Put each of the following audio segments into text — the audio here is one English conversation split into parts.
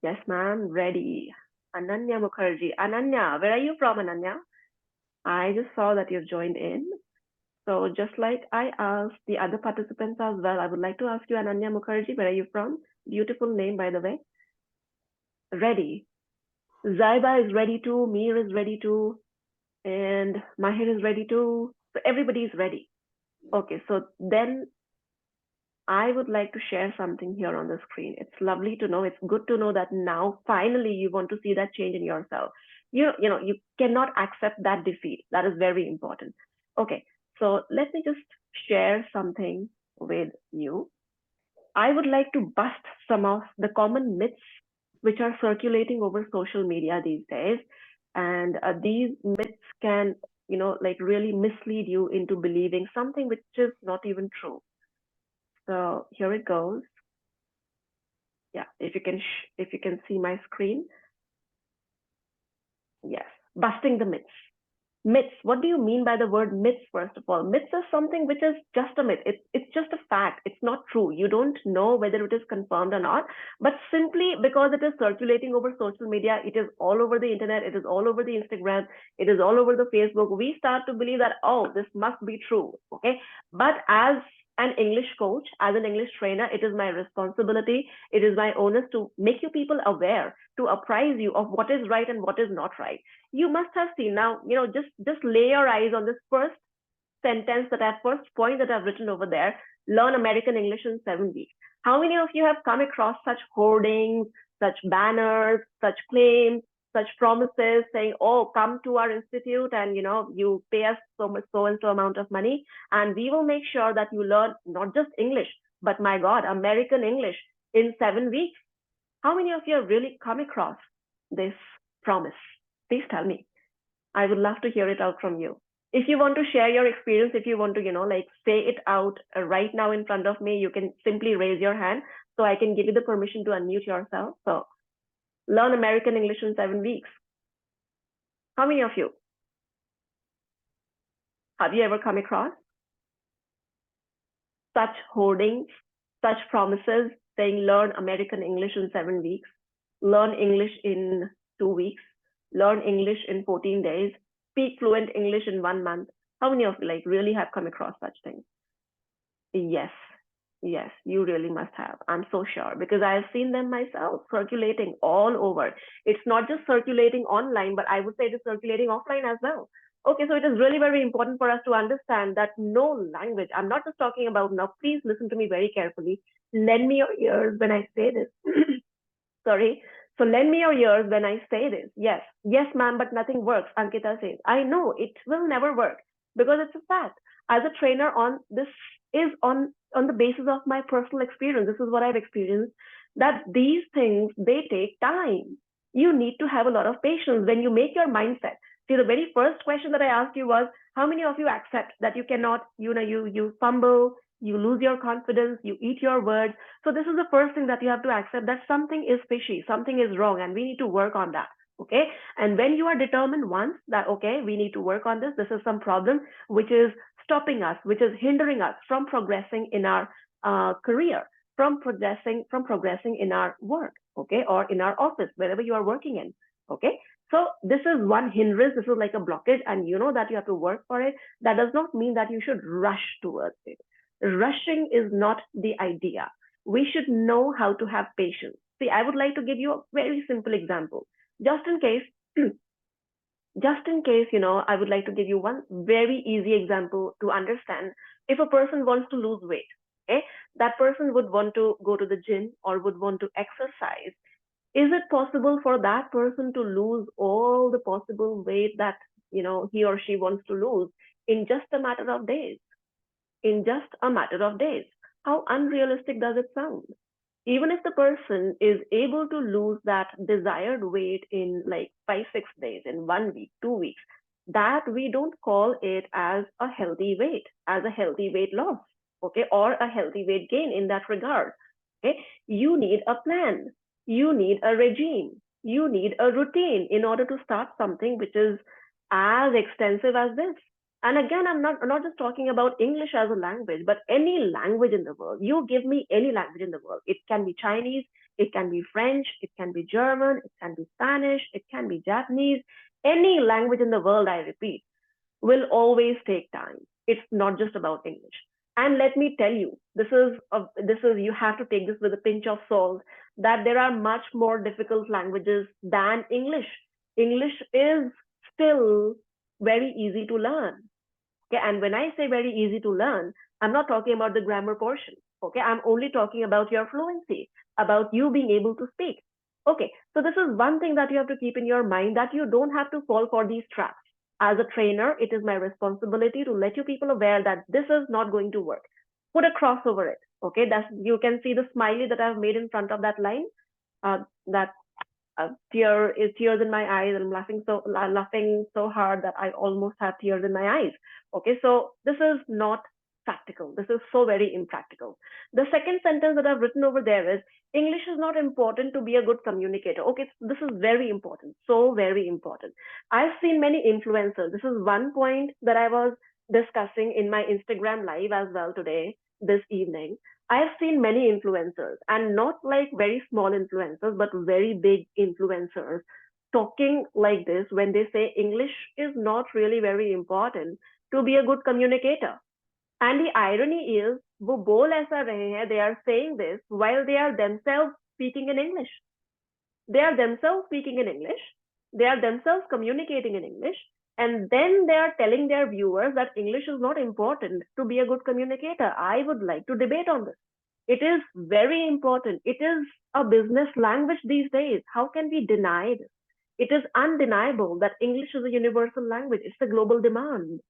Yes, ma'am. Ready. Ananya Mukherjee. Ananya, where are you from, Ananya? I just saw that you've joined in. So just like I asked the other participants as well, I would like to ask you, Ananya Mukherjee, where are you from? Beautiful name, by the way. Ready. Zaiba is ready too. Mir is ready too. And Mahir is ready too. So everybody is ready. Okay, so then I would like to share something here on the screen. It's lovely to know. It's good to know that now finally you want to see that change in yourself. You cannot accept that defeat. That is very important. Okay, so let me just share something with you. I would like to bust some of the common myths which are circulating over social media these days. And these myths can, like really mislead you into believing something which is not even true. So here it goes. Yeah, if you can see my screen. Yes, busting the myths. Myths. What do you mean by the word myths? First of all, myths is something which is just a myth. It's just a fact. It's not true. You don't know whether it is confirmed or not. But simply because it is circulating over social media, it is all over the internet, it is all over the Instagram, it is all over the Facebook. We start to believe that, oh, this must be true. Okay, but as an English coach, as an English trainer, it is my responsibility, it is my onus to make you people aware, to apprise you of what is right and what is not right. You must have seen now, just lay your eyes on this first sentence, that I first point that I've written over there: learn American English in 7 weeks. How many of you have come across such hoardings, such banners, such claims, such promises saying, oh, come to our institute and you pay us so much, so and so amount of money, and we will make sure that you learn not just English, but my God, American English in 7 weeks? How many of you have really come across this promise? Please tell me. I would love to hear it out from you. If you want to share your experience, if you want to, like say it out right now in front of me, you can simply raise your hand so I can give you the permission to unmute yourself. So learn American English in 7 weeks. How many of you? Have you ever come across such hoardings, such promises saying learn American English in 7 weeks, learn English in 2 weeks, learn English in 14 days, speak fluent English in 1 month? How many of you like really have come across such things? Yes, yes, you really must have. I'm so sure because I have seen them myself circulating all over. It's not just circulating online, but I would say it is circulating offline as well. Okay, so it is really very important for us to understand that no language, I'm not just talking about now, please listen to me very carefully. Lend me your ears when I say this. Sorry. So lend me your ears when I say this. Yes, yes, ma'am, but nothing works, Ankita says. I know it will never work because it's a fact. As a trainer, on this is on the basis of my personal experience. This is what I've experienced. That these things, they take time. You need to have a lot of patience when you make your mindset. See, the very first question that I asked you was, how many of you accept that you cannot, you fumble, you lose your confidence, you eat your words? So this is the first thing that you have to accept, that something is fishy, something is wrong, and we need to work on that. Okay. And when you are determined once that, okay, we need to work on this is some problem which is stopping us, which is hindering us from progressing in our career, from progressing in our work, okay, or in our office, wherever you are working in. Okay. So this is one hindrance, this is like a blockage, and you know that you have to work for it. That does not mean that you should rush towards it. Rushing is not the idea. We should know how to have patience. See, I would like to give you a very simple example. Just in case, I would like to give you one very easy example to understand. If a person wants to lose weight, okay, that person would want to go to the gym or would want to exercise. Is it possible for that person to lose all the possible weight that, he or she wants to lose in just a matter of days? In just a matter of days. How unrealistic does it sound? Even if the person is able to lose that desired weight in like 5, 6 days, in 1 week, 2 weeks, that we don't call it as a healthy weight, as a healthy weight loss, okay, or a healthy weight gain in that regard. Okay, you need a plan, you need a regime, you need a routine in order to start something which is as extensive as this. And again, I'm not just talking about English as a language, but any language in the world. You give me any language in the world. It can be Chinese, it can be French, it can be German, it can be Spanish, it can be Japanese. Any language in the world, I repeat, will always take time. It's not just about English. And let me tell you, you have to take this with a pinch of salt, that there are much more difficult languages than English. English is still very easy to learn. Okay, and when I say very easy to learn, I'm not talking about the grammar portion. Okay, I'm only talking about your fluency, about you being able to speak. Okay, so this is one thing that you have to keep in your mind, that you don't have to fall for these traps. As a trainer, it is my responsibility to let you people aware that this is not going to work. Put a cross over it. Okay, that's, you can see the smiley that I've made in front of that line. That tears in my eyes, and I'm laughing so hard that I almost have tears in my eyes. Okay, so this is not practical. This is so very impractical. The second sentence that I've written over there is, English is not important to be a good communicator. Okay, this is very important, so very important. I've seen many influencers. This is one point that I was discussing in my Instagram live as well today, this evening. I've seen many influencers, and not like very small influencers, but very big influencers talking like this when they say English is not really very important to be a good communicator. And the irony is, वो बोल ऐसा रहे हैं, they are saying this while they are themselves speaking in English. They are themselves speaking in English. They are themselves communicating in English. And then they are telling their viewers that English is not important to be a good communicator. I would like to debate on this. It is very important. It is a business language these days. How can we deny this? It is undeniable that English is a universal language. It's a global demand.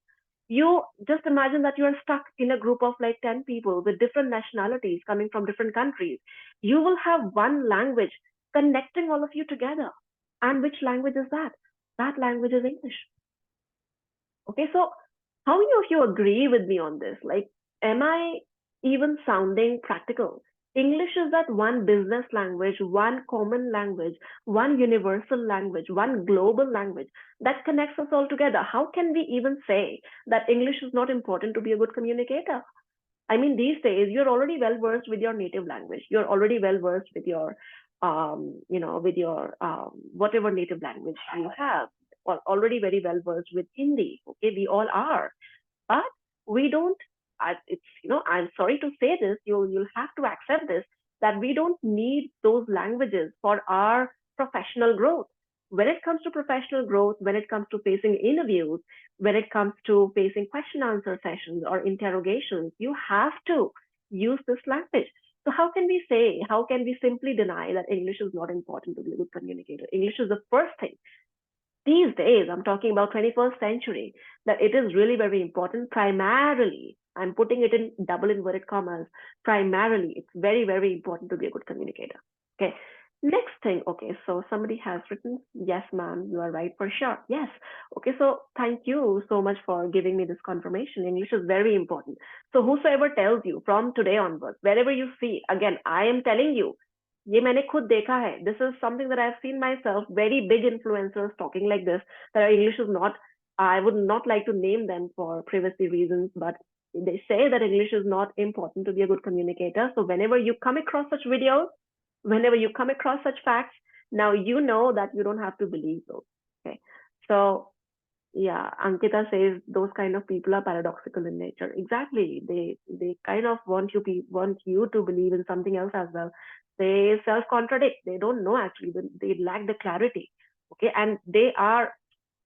You just imagine that you are stuck in a group of like 10 people with different nationalities coming from different countries. You will have one language connecting all of you together. And which language is that? That language is English. Okay, so how many of you agree with me on this? Like, am I even sounding practical? English is that one business language, one common language, one universal language, one global language that connects us all together. How can we even say that English is not important to be a good communicator? I mean, these days you're already well versed with your native language. You're already well versed with your, whatever native language you have. Already very well versed with Hindi. Okay, we all are, but we don't. I'm sorry to say this. You'll have to accept this, that we don't need those languages for our professional growth. When it comes to professional growth, when it comes to facing interviews, when it comes to facing question answer sessions or interrogations, you have to use this language. So how can we simply deny that English is not important to be a good communicator? English is the first thing. These days, I'm talking about 21st century, that it is really very important. Primarily, I'm putting it in double inverted commas, primarily, it's very, very important to be a good communicator. Okay. Next thing, okay, so somebody has written, yes, ma'am, you are right for sure. Yes. Okay, so thank you so much for giving me this confirmation. English is very important. So whosoever tells you from today onwards, wherever you see, again, I am telling you, ये मैंने खुद देखा है. This is something that I've seen myself. Very big influencers talking like this. That English is not. I would not like to name them for privacy reasons, but they say that English is not important to be a good communicator. So whenever you come across such videos, whenever you come across such facts, now you know that you don't have to believe those. Okay. So yeah, Ankita says those kind of people are paradoxical in nature. Exactly. They kind of want you to believe in something else as well. They self-contradict. They don't know actually. They lack the clarity. Okay, and they are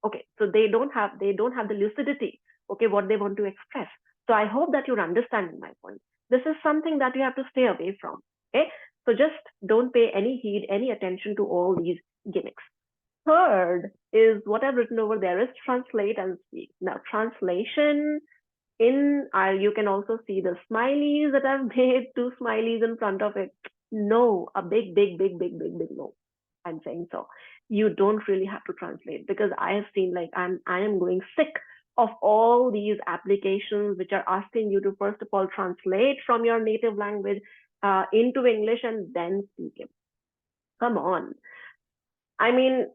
okay. So they don't have the lucidity. Okay, what they want to express. So I hope that you're understanding my point. This is something that you have to stay away from. Okay, so just don't pay any heed, any attention to all these gimmicks. Third is what I've written over there is translate and speak. Now, translation you can also see the smileys that I've made, two smileys in front of it. No, a big, big, big, big, big, big no. I'm saying so. You don't really have to translate, because I have seen like I am going sick of all these applications which are asking you to first of all translate from your native language into English and then speak it. Come on. I mean,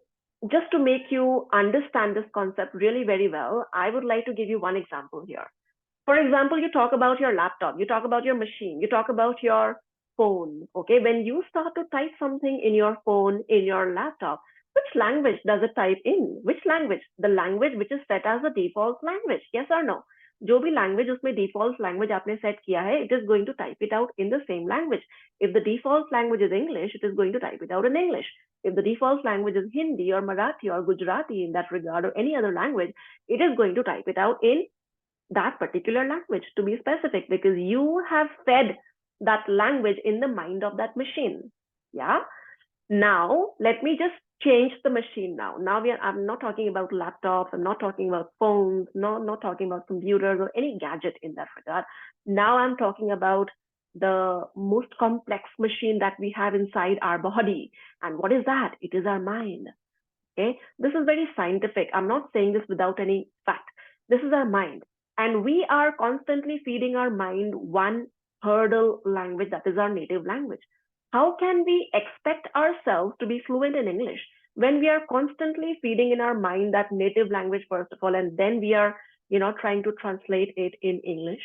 just to make you understand this concept really very well, I would like to give you one example here. For example, you talk about your laptop, you talk about your machine, you talk about your phone. Okay, when you start to type something in your phone, in your laptop, which language does it type in? Which language? The language which is set as the default language. Yes or no? जो भी language उसमें default language आपने set किया है, it is going to type it out in the same language. If the default language is English, it is going to type it out in English. If the default language is Hindi or Marathi or Gujarati in that regard, or any other language, it is going to type it out in that particular language, to be specific, because you have fed that language in the mind of that machine. Yeah. Now let me just change the machine. I'm not talking about laptops, I'm not talking about phones, not talking about computers or any gadget in that regard. Now I'm talking about the most complex machine that we have inside our body. And what is that? It is our mind. Okay, this is very scientific. I'm not saying this without any fact. This is our mind, and we are constantly feeding our mind one hurdle language, that is our native language. How can we expect ourselves to be fluent in English when we are constantly feeding in our mind that native language first of all, and then we are, trying to translate it in English?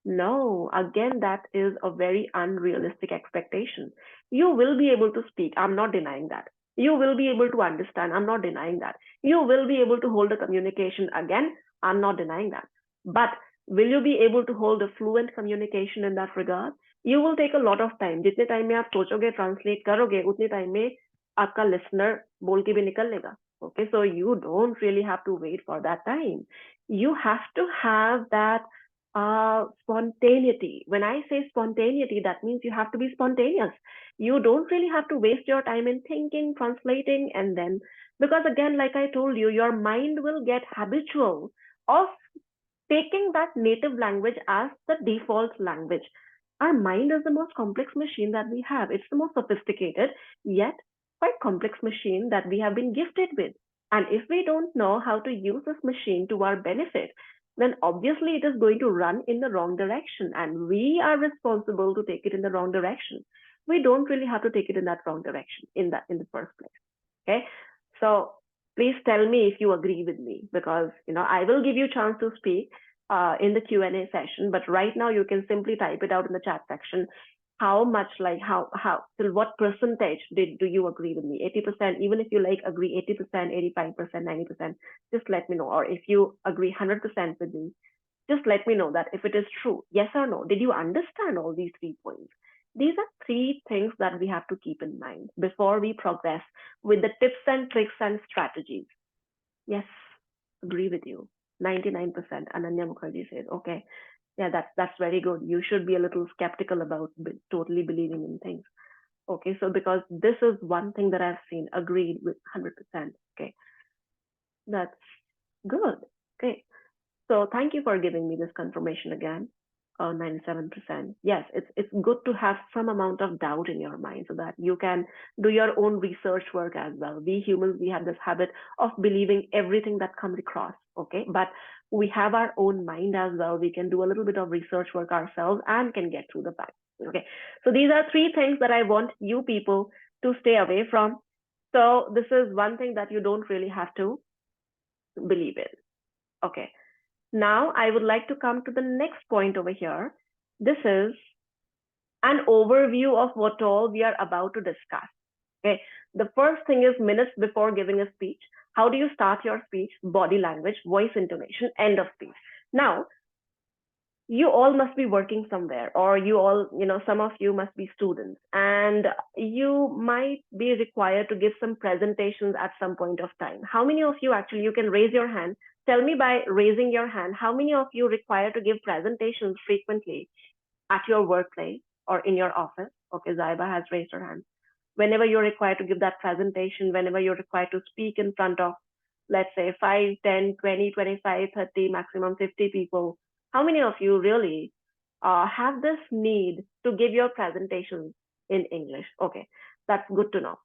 No, again, that is a very unrealistic expectation. You will be able to speak. I'm not denying that. You will be able to understand. I'm not denying that. You will be able to hold a communication. Again, I'm not denying that. But will you be able to hold a fluent communication in that regard? You will take a lot of time. जितने time में आप सोचोगे, translate करोगे, उतने time में आपका listener बोल के भी निकल लेगा. Okay, so you don't really have to wait for that time. You have to have that spontaneity. When I say spontaneity, that means you have to be spontaneous. You don't really have to waste your time in thinking, translating, and then, because again, like I told you, your mind will get habitual of taking that native language as the default language. Our mind is the most complex machine that we have. It's the most sophisticated, yet quite complex machine that we have been gifted with. And if we don't know how to use this machine to our benefit, then obviously it is going to run in the wrong direction, and we are responsible to take it in the wrong direction. We don't really have to take it in that wrong direction in the first place. Okay, so please tell me if you agree with me, because I will give you a chance to speak in the Q&A session, but right now you can simply type it out in the chat section. How much, like how till what percentage do you agree with me? 80%, even if you agree 80%, 85%, 90%, just let me know. Or if you agree 100% with me, just let me know that if it is true, yes or no. Did you understand all these 3 points? These are 3 things that we have to keep in mind before we progress with the tips and tricks and strategies. Yes, agree with you. 99%. Ananya Mukherjee says, okay, yeah, that's very good. You should be a little skeptical about totally believing in things. Okay, so because this is one thing that I've seen, agreed with 100%. Okay, that's good. Okay, so thank you for giving me this confirmation again. 97%. Yes, it's good to have some amount of doubt in your mind so that you can do your own research work as well. We humans, we have this habit of believing everything that comes across. Okay, but we have our own mind as well. We can do a little bit of research work ourselves and can get through the facts. Okay, so these are 3 things that I want you people to stay away from. So this is one thing that you don't really have to believe in. Okay. Now I would like to come to the next point over here. This is an overview of what all we are about to discuss. Okay. The first thing is minutes before giving a speech. How do you start your speech? Body language, voice intonation, end of speech. Now, you all must be working somewhere, or you all, some of you must be students, and you might be required to give some presentations at some point of time. How many of you actually, you can raise your hand. Tell me by raising your hand, how many of you require to give presentations frequently at your workplace or in your office? Okay, Zaiba has raised her hand. Whenever you're required to give that presentation, whenever you're required to speak in front of, let's say 5, 10, 20, 25, 30, maximum 50 people, how many of you really have this need to give your presentations in English? Okay, that's good to know.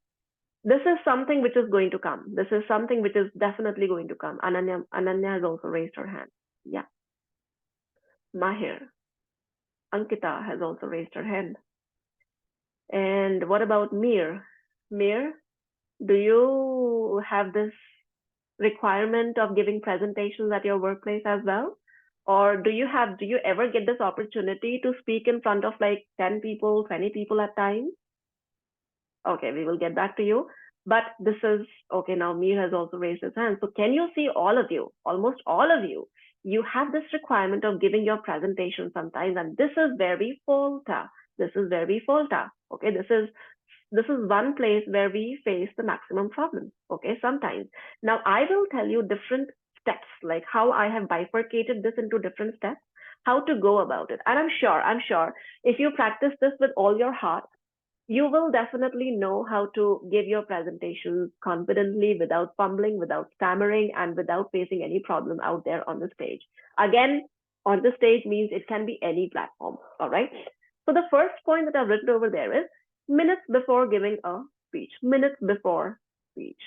This is something which is going to come. This is something which is definitely going to come. Ananya has also raised her hand. Yeah. Mahir. Ankita has also raised her hand. And what about Mir? Mir, do you have this requirement of giving presentations at your workplace as well? Or do you ever get this opportunity to speak in front of like 10 people, 20 people at times? Okay, we will get back to you. But this is okay. Now Mir has also raised his hand. So can you see, all of you, almost all of you, you have this requirement of giving your presentation sometimes, and this is where we falter. This is where we falter. Okay, this is one place where we face the maximum problem. Okay, sometimes. Now I will tell you different steps, like how I have bifurcated this into different steps, how to go about it. And I'm sure if you practice this with all your heart, you will definitely know how to give your presentations confidently, without fumbling, without stammering, and without facing any problem out there on the stage. Again, on the stage means it can be any platform. All right. So the first point that I've written over there is minutes before giving a speech. Minutes before speech.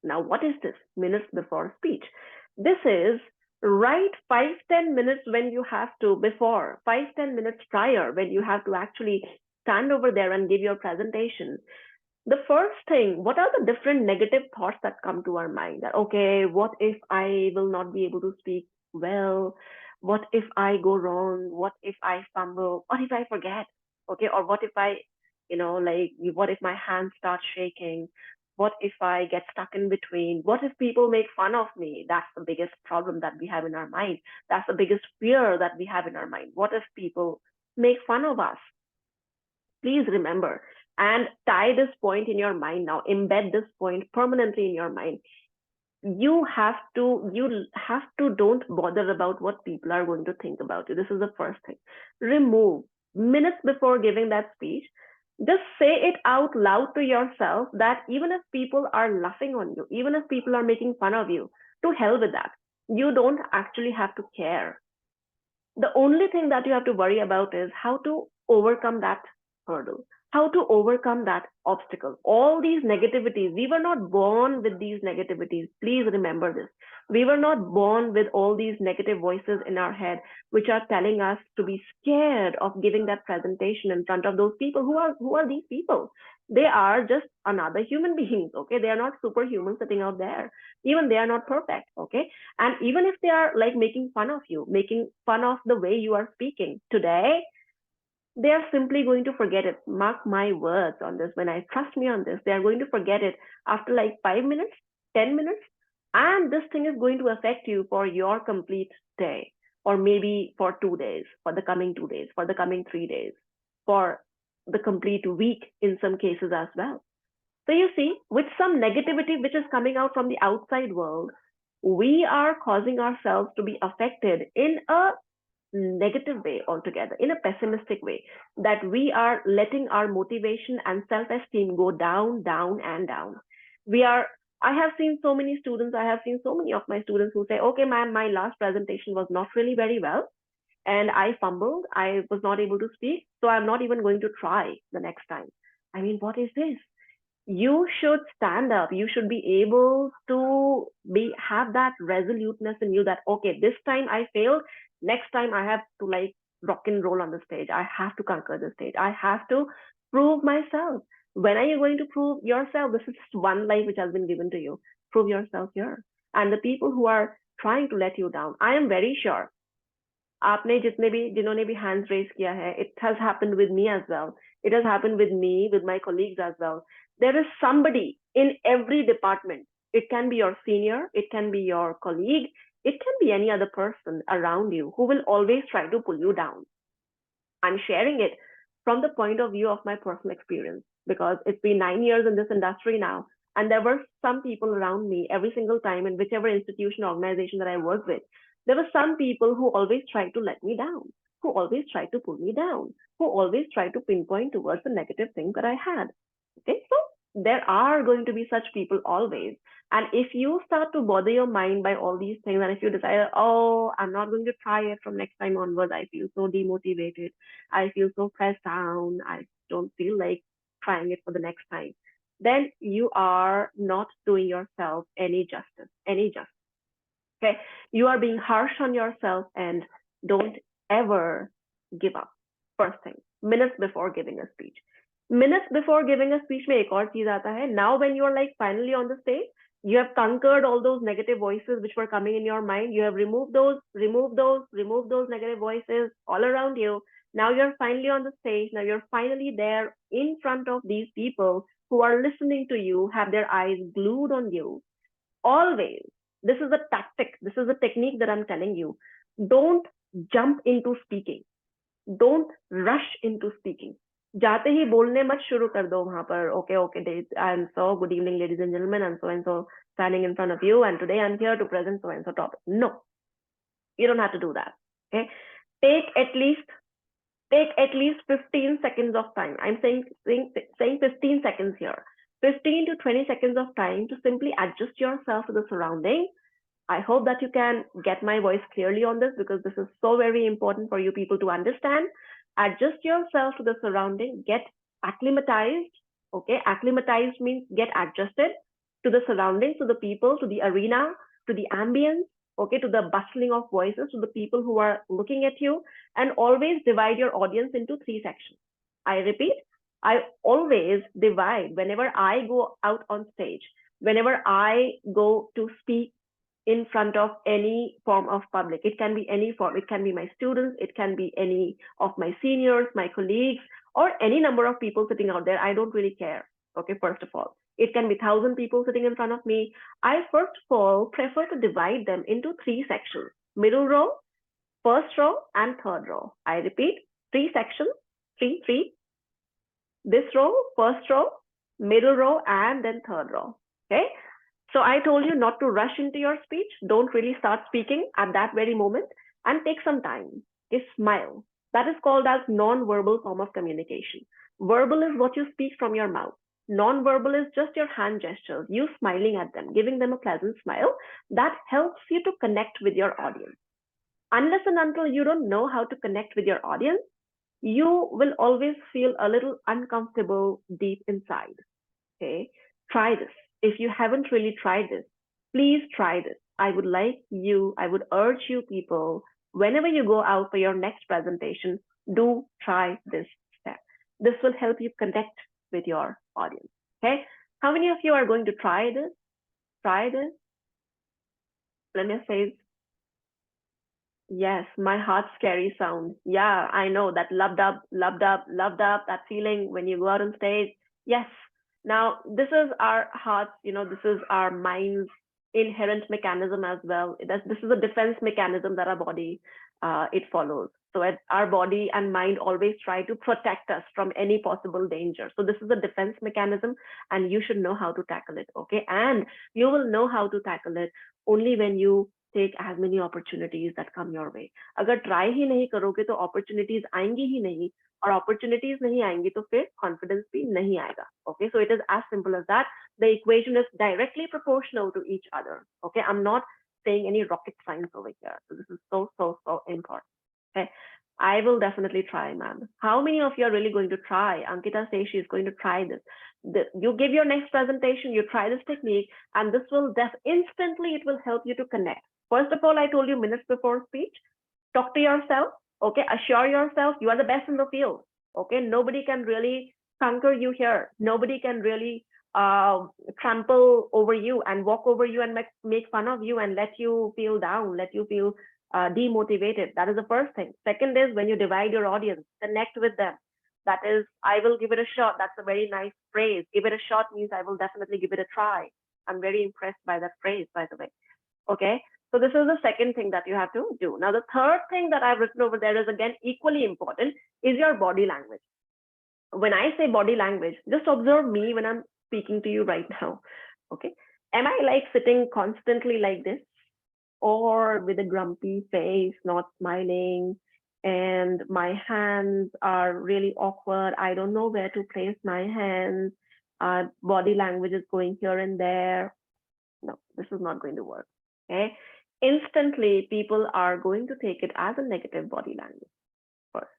Now, what is this? Minutes before speech. This is right 5-10 minutes when you have to, before 5-10 minutes prior, when you have to actually stand over there and give your presentation. The first thing, what are the different negative thoughts that come to our mind? That, okay, what if I will not be able to speak well? What if I go wrong? What if I fumble? What if I forget? Okay, or what if I, like, what if my hands start shaking? What if I get stuck in between? What if people make fun of me? That's the biggest problem that we have in our mind. That's the biggest fear that we have in our mind. What if people make fun of us? Please remember and tie this point in your mind now. Embed this point permanently in your mind. You have to don't bother about what people are going to think about you. This is the first thing. Remove minutes before giving that speech. Just say it out loud to yourself that even if people are laughing on you, even if people are making fun of you, to hell with that. You don't actually have to care. The only thing that you have to worry about is how to overcome that hurdle, how to overcome that obstacle. All these negativities, we were not born with these negativities. Please remember this. We were not born with all these negative voices in our head, which are telling us to be scared of giving that presentation in front of those people. Who are these people? They are just another human beings. Okay, they are not superhuman sitting out there. Even they are not perfect. Okay, and even if they are like making fun of you, making fun of the way you are speaking today, they are simply going to forget it. Mark my words on this. When I trust me on this, they are going to forget it after like 5 minutes, 10 minutes. And this thing is going to affect you for your complete day, or maybe for 2 days, for the coming 2 days, for the coming 3 days, for the complete week in some cases as well. So you see, with some negativity which is coming out from the outside world, we are causing ourselves to be affected in a negative way altogether, in a pessimistic way, that we are letting our motivation and self-esteem go down, down, and down. We are, I have seen so many students, I have seen so many of my students who say, okay, ma'am, my last presentation was not really very well, and I fumbled, I was not able to speak, so I'm not even going to try the next time. I mean, what is this? You should stand up. You should be able to have that resoluteness in you that, okay, this time I failed, next time I have to like rock and roll on the stage. I have to conquer the stage. I have to prove myself. When are you going to prove yourself? This is just one life which has been given to you. Prove yourself here. And the people who are trying to let you down, I am very sure आपने जिन्होंने भी hands raise किया है, it has happened with me as well. It has happened with me, with my colleagues as well. There is somebody in every department. It can be your senior, it can be your colleague, it can be any other person around you who will always try to pull you down. I'm sharing it from the point of view of my personal experience, because it's been 9 years in this industry now. And there were some people around me every single time in whichever institution or organization that I worked with. There were some people who always tried to let me down, who always tried to pull me down, who always tried to pinpoint towards the negative things that I had. Okay, so there are going to be such people always. And if you start to bother your mind by all these things, and if you decide, oh, I'm not going to try it from next time onwards, I feel so demotivated, I feel so pressed down, I don't feel like trying it for the next time, then you are not doing yourself any justice, Okay, you are being harsh on yourself, and don't ever give up. First thing, minutes before giving a speech. Minutes before giving a speech में एक और चीज आता है. Now when you are like finally on the stage, You have conquered all those negative voices which were coming in your mind. You have removed those negative voices all around you. Now you're finally on the stage. Now you're finally there in front of these people who are listening to you, have their eyes glued on you. Always, this is a tactic, this is a technique that I'm telling you. Don't jump into speaking. Don't rush into speaking. जाते ही बोलने मत शुरू कर दो वहां पर. Okay, I am so good evening, ladies and gentlemen. I'm so and so standing in front of you, and today I'm here to present so and so topic. No, you don't have to do that. Okay, take at least 15 seconds of time. I'm saying 15 seconds here. 15 to 20 seconds of time to simply adjust yourself to the surrounding. I hope that you can get my voice clearly on this, because this is so very important for you people to understand. Adjust yourself to the surrounding, get acclimatized. Okay, acclimatized means get adjusted to the surroundings, to the people, to the arena, to the ambience, okay, to the bustling of voices, to the people who are looking at you, and always divide your audience into 3 sections. I repeat, I always divide whenever I go out on stage, whenever I go to speak in front of any form of public. It can be any form. It can be my students. It can be any of my seniors, my colleagues, or any number of people sitting out there. I don't really care. Okay, first of all, it can be 1,000 people sitting in front of me. I first of all prefer to divide them into 3 sections: middle row, first row, and third row. I repeat, 3 sections, three. This row, first row, middle row, and then third row. Okay. So I told you not to rush into your speech. Don't really start speaking at that very moment, and take some time. Okay, smile. That is called as non-verbal form of communication. Verbal is what you speak from your mouth. Non-verbal is just your hand gestures, you smiling at them, giving them a pleasant smile. That helps you to connect with your audience. Unless and until you don't know how to connect with your audience, you will always feel a little uncomfortable deep inside. Okay, try this. If you haven't really tried this, please try this. I would urge you people, whenever you go out for your next presentation, do try this step. This will help you connect with your audience. Okay, how many of you are going to try this? Let me say, yes, my heart scary sound. Yeah, I know that loved up, that feeling when you go out on stage. Yes. Now, this is our hearts, this is our mind's inherent mechanism as well. This is a defense mechanism that our body, it follows. So our body and mind always try to protect us from any possible danger. So this is a defense mechanism, and you should know how to tackle it. Okay, and you will know how to tackle it only when you take as many opportunities that come your way. अगर try ही नहीं करोगे तो opportunities आएंगी ही नहीं, और opportunities नहीं आएंगी तो फिर confidence भी नहीं आएगा. Okay, so it is as simple as that. The equation is directly proportional to each other. Okay, I'm not saying any rocket science over here. So this is so important. Okay, I will definitely try, ma'am. How many of you are really going to try? Ankita says she's going to try this. You give your next presentation, you try this technique, and this will instantly, it will help you to connect. First of all, I told you minutes before speech, talk to yourself. Okay, assure yourself you are the best in the field. Okay, nobody can really conquer you here. Nobody can really trample over you and walk over you and make fun of you and let you feel down, let you feel demotivated. That is the first thing. Second is, when you divide your audience, connect with them. That is, I will give it a shot. That's a very nice phrase. Give it a shot means I will definitely give it a try. I'm very impressed by that phrase, by the way. Okay, so this is the second thing that you have to do. Now, the third thing that I've written over there is, again, equally important, is your body language. When I say body language, just observe me when I'm speaking to you right now. Okay, am I like sitting constantly like this, or with a grumpy face, not smiling, and my hands are really awkward? I don't know where to place my hands. Body language is going here and there. No, this is not going to work. Okay, instantly people are going to take it as a negative body language. First,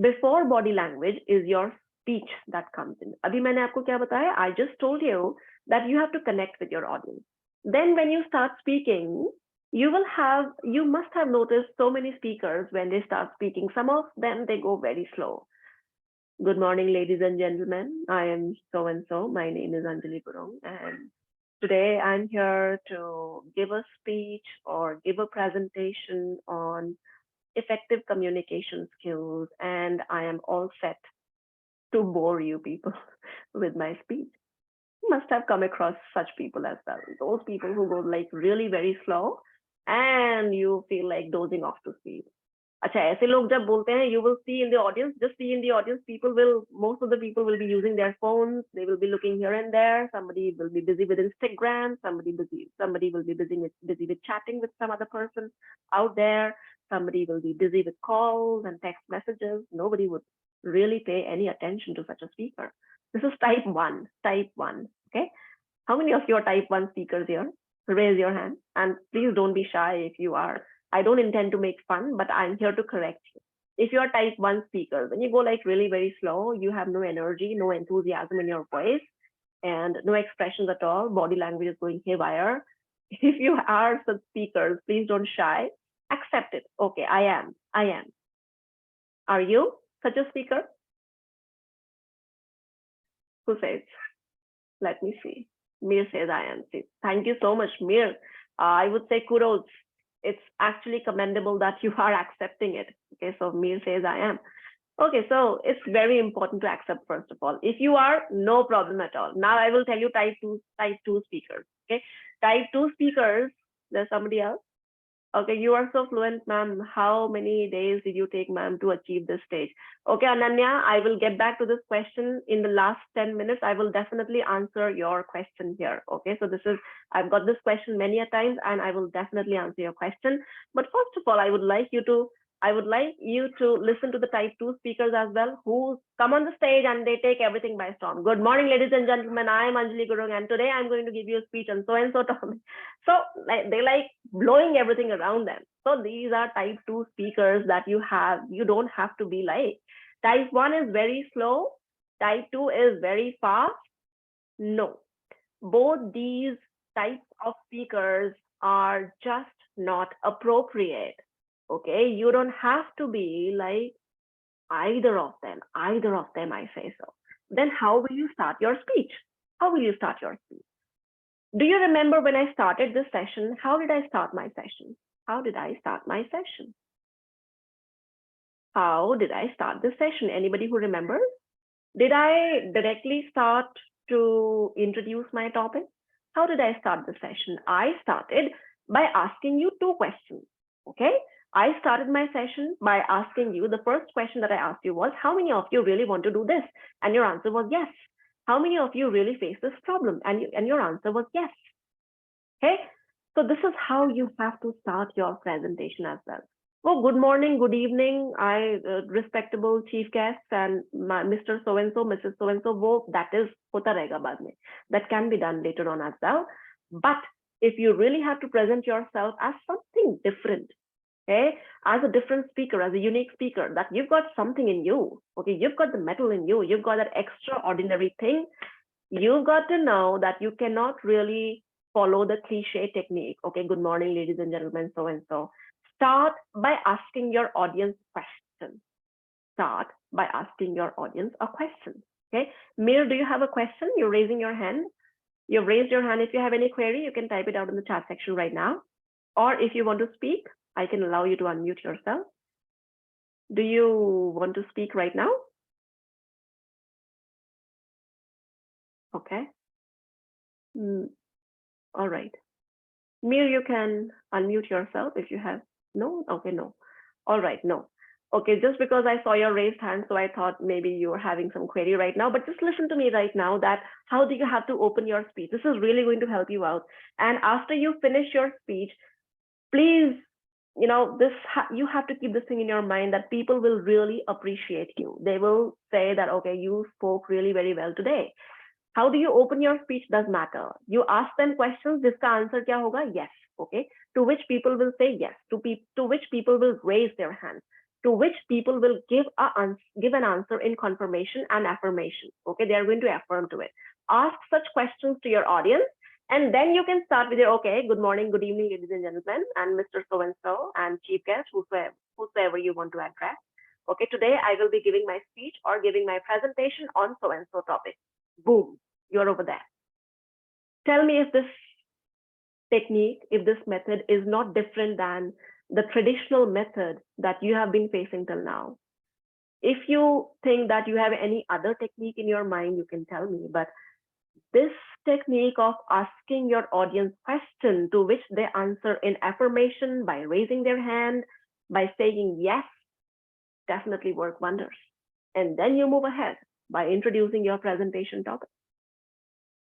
before body language is your speech that comes in. Abhi maine aapko kya bataya? I just told you that you have to connect with your audience. Then when you start speaking, you must have noticed so many speakers, when they start speaking, some of them, they go very slow. Good morning, ladies and gentlemen. I am so and so. My name is Anjali Burung, and Today I'm here to give a speech or give a presentation on effective communication skills, and I am all set to bore you people with my speech. You must have come across such people as well. Those people who go like really very slow and you feel like dozing off to sleep. अच्छा ऐसे लोग जब बोलते हैं, you will see in the audience, just see in the audience, most of the people will be using their phones, they will be looking here and there, somebody will be busy with Instagram, somebody will be busy with chatting with some other person out there, somebody will be busy with calls and text messages. Nobody would really pay any attention to such a speaker. This is type one, okay? How many of you are type 1 speakers here? Raise your hand, and please don't be shy if you are. I don't intend to make fun, but I'm here to correct you. If you are type 1 speakers, when you go like really very slow, you have no energy, no enthusiasm in your voice, and no expressions at all, body language is going haywire. If you are such speakers, please don't shy, accept it. Okay, I am. Are you such a speaker? Who says? Let me see. Mir says I am. Thank you so much, Mir. I would say kudos. It's actually commendable that you are accepting it. Okay, so Mir says I am. Okay, so it's very important to accept first of all. If you are, no problem at all. Now I will tell you type 2 speakers. Okay, type 2 speakers. There's somebody else. Okay, you are so fluent, ma'am. How many days did you take, ma'am, to achieve this stage? Okay, Ananya, I will get back to this question in the last 10 minutes. I will definitely answer your question here. Okay, so I've got this question many a times and I will definitely answer your question. But first of all, I would like you to listen to the type 2 speakers as well, who come on the stage and they take everything by storm. Good morning, ladies and gentlemen. I am Anjali Gurung, and today I'm going to give you a speech on so-and-so topic. So they like blowing everything around them. So these are type 2 speakers that you don't have to be like. Type 1 is very slow. Type 2 is very fast. No, both these types of speakers are just not appropriate. Okay, you don't have to be like either of them, I say so. Then how will you start your speech? Do you remember when I started this session? How did I start my session? How did I start this session? Anybody who remembers? Did I directly start to introduce my topic? How did I start the session? I started by asking you 2 questions. Okay, I started my session by asking you, the first question that I asked you was, how many of you really want to do this? And your answer was yes. How many of you really face this problem? And your answer was yes. Okay, so this is how you have to start your presentation as well. Oh, good morning, good evening, respectable chief guests and Mr. So-and-so, Mrs. So-and-so, that is hota rahega baad mein. That can be done later on as well. But if you really have to present yourself as something different, okay, as a different speaker, as a unique speaker, that you've got something in you, okay, you've got the metal in you, you've got that extraordinary thing, you've got to know that you cannot really follow the cliche technique. Okay, good morning, ladies and gentlemen, so-and-so. Start by asking your audience questions. Okay, Mir, do you have a question? You're raising your hand. You've raised your hand. If you have any query, you can type it out in the chat section right now. Or if you want to speak, I can allow you to unmute yourself. Do you want to speak right now? Okay. All right. Mir, you can unmute yourself if you have. No? Okay, no. All right, no. Okay, just because I saw your raised hand, so I thought maybe you were having some query right now, but just listen to me right now that how do you have to open your speech? This is really going to help you out. And after you finish your speech, please, you know, you have to keep this thing in your mind that people will really appreciate you. They will say that, okay, you spoke really very well today. How do you open your speech does matter. You ask them questions, jiska answer kya hoga? Yes. Okay, to which people will say yes, to which people will raise their hands, to which people will give an answer in confirmation and affirmation. Okay, they are going to affirm to it. Ask such questions to your audience, and then you can start with your, okay, good morning, good evening, ladies and gentlemen, and Mr. So-and-so, and chief guest, whosoever you want to address. Okay, today I will be giving my speech or giving my presentation on so-and-so topic. Boom, you're over there. tell me if this technique, if this method is not different than the traditional method that you have been facing till now. If you think that you have any other technique in your mind, you can tell me. But this technique of asking your audience question to which they answer in affirmation by raising their hand, by saying yes, definitely work wonders. And then you move ahead by introducing your presentation topic.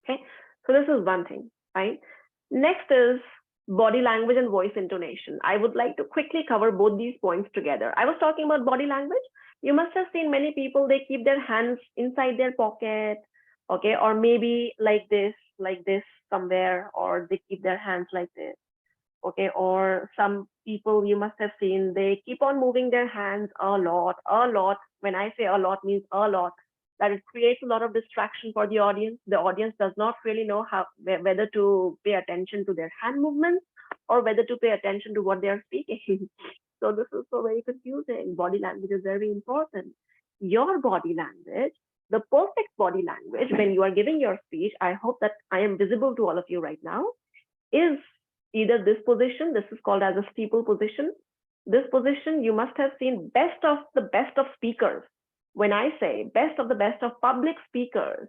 Okay, so this is one thing, right? Next is body language and voice intonation. I would like to quickly cover both these points together. I was talking about body language. You must have seen many people, they keep their hands inside their pocket, okay, or maybe like this somewhere, or they keep their hands like this, okay, or some people you must have seen, they keep on moving their hands a lot. When I say a lot, means a lot, that it creates a lot of distraction for the audience. The audience does not really know whether to pay attention to their hand movements or whether to pay attention to what they are speaking. So this is so very confusing. Body language is very important. Your body language, the perfect body language when you are giving your speech, I hope that I am visible to all of you right now, is either this position. This is called as a steeple position. This position, you must have seen best of the best of speakers. When I say best of the best of public speakers,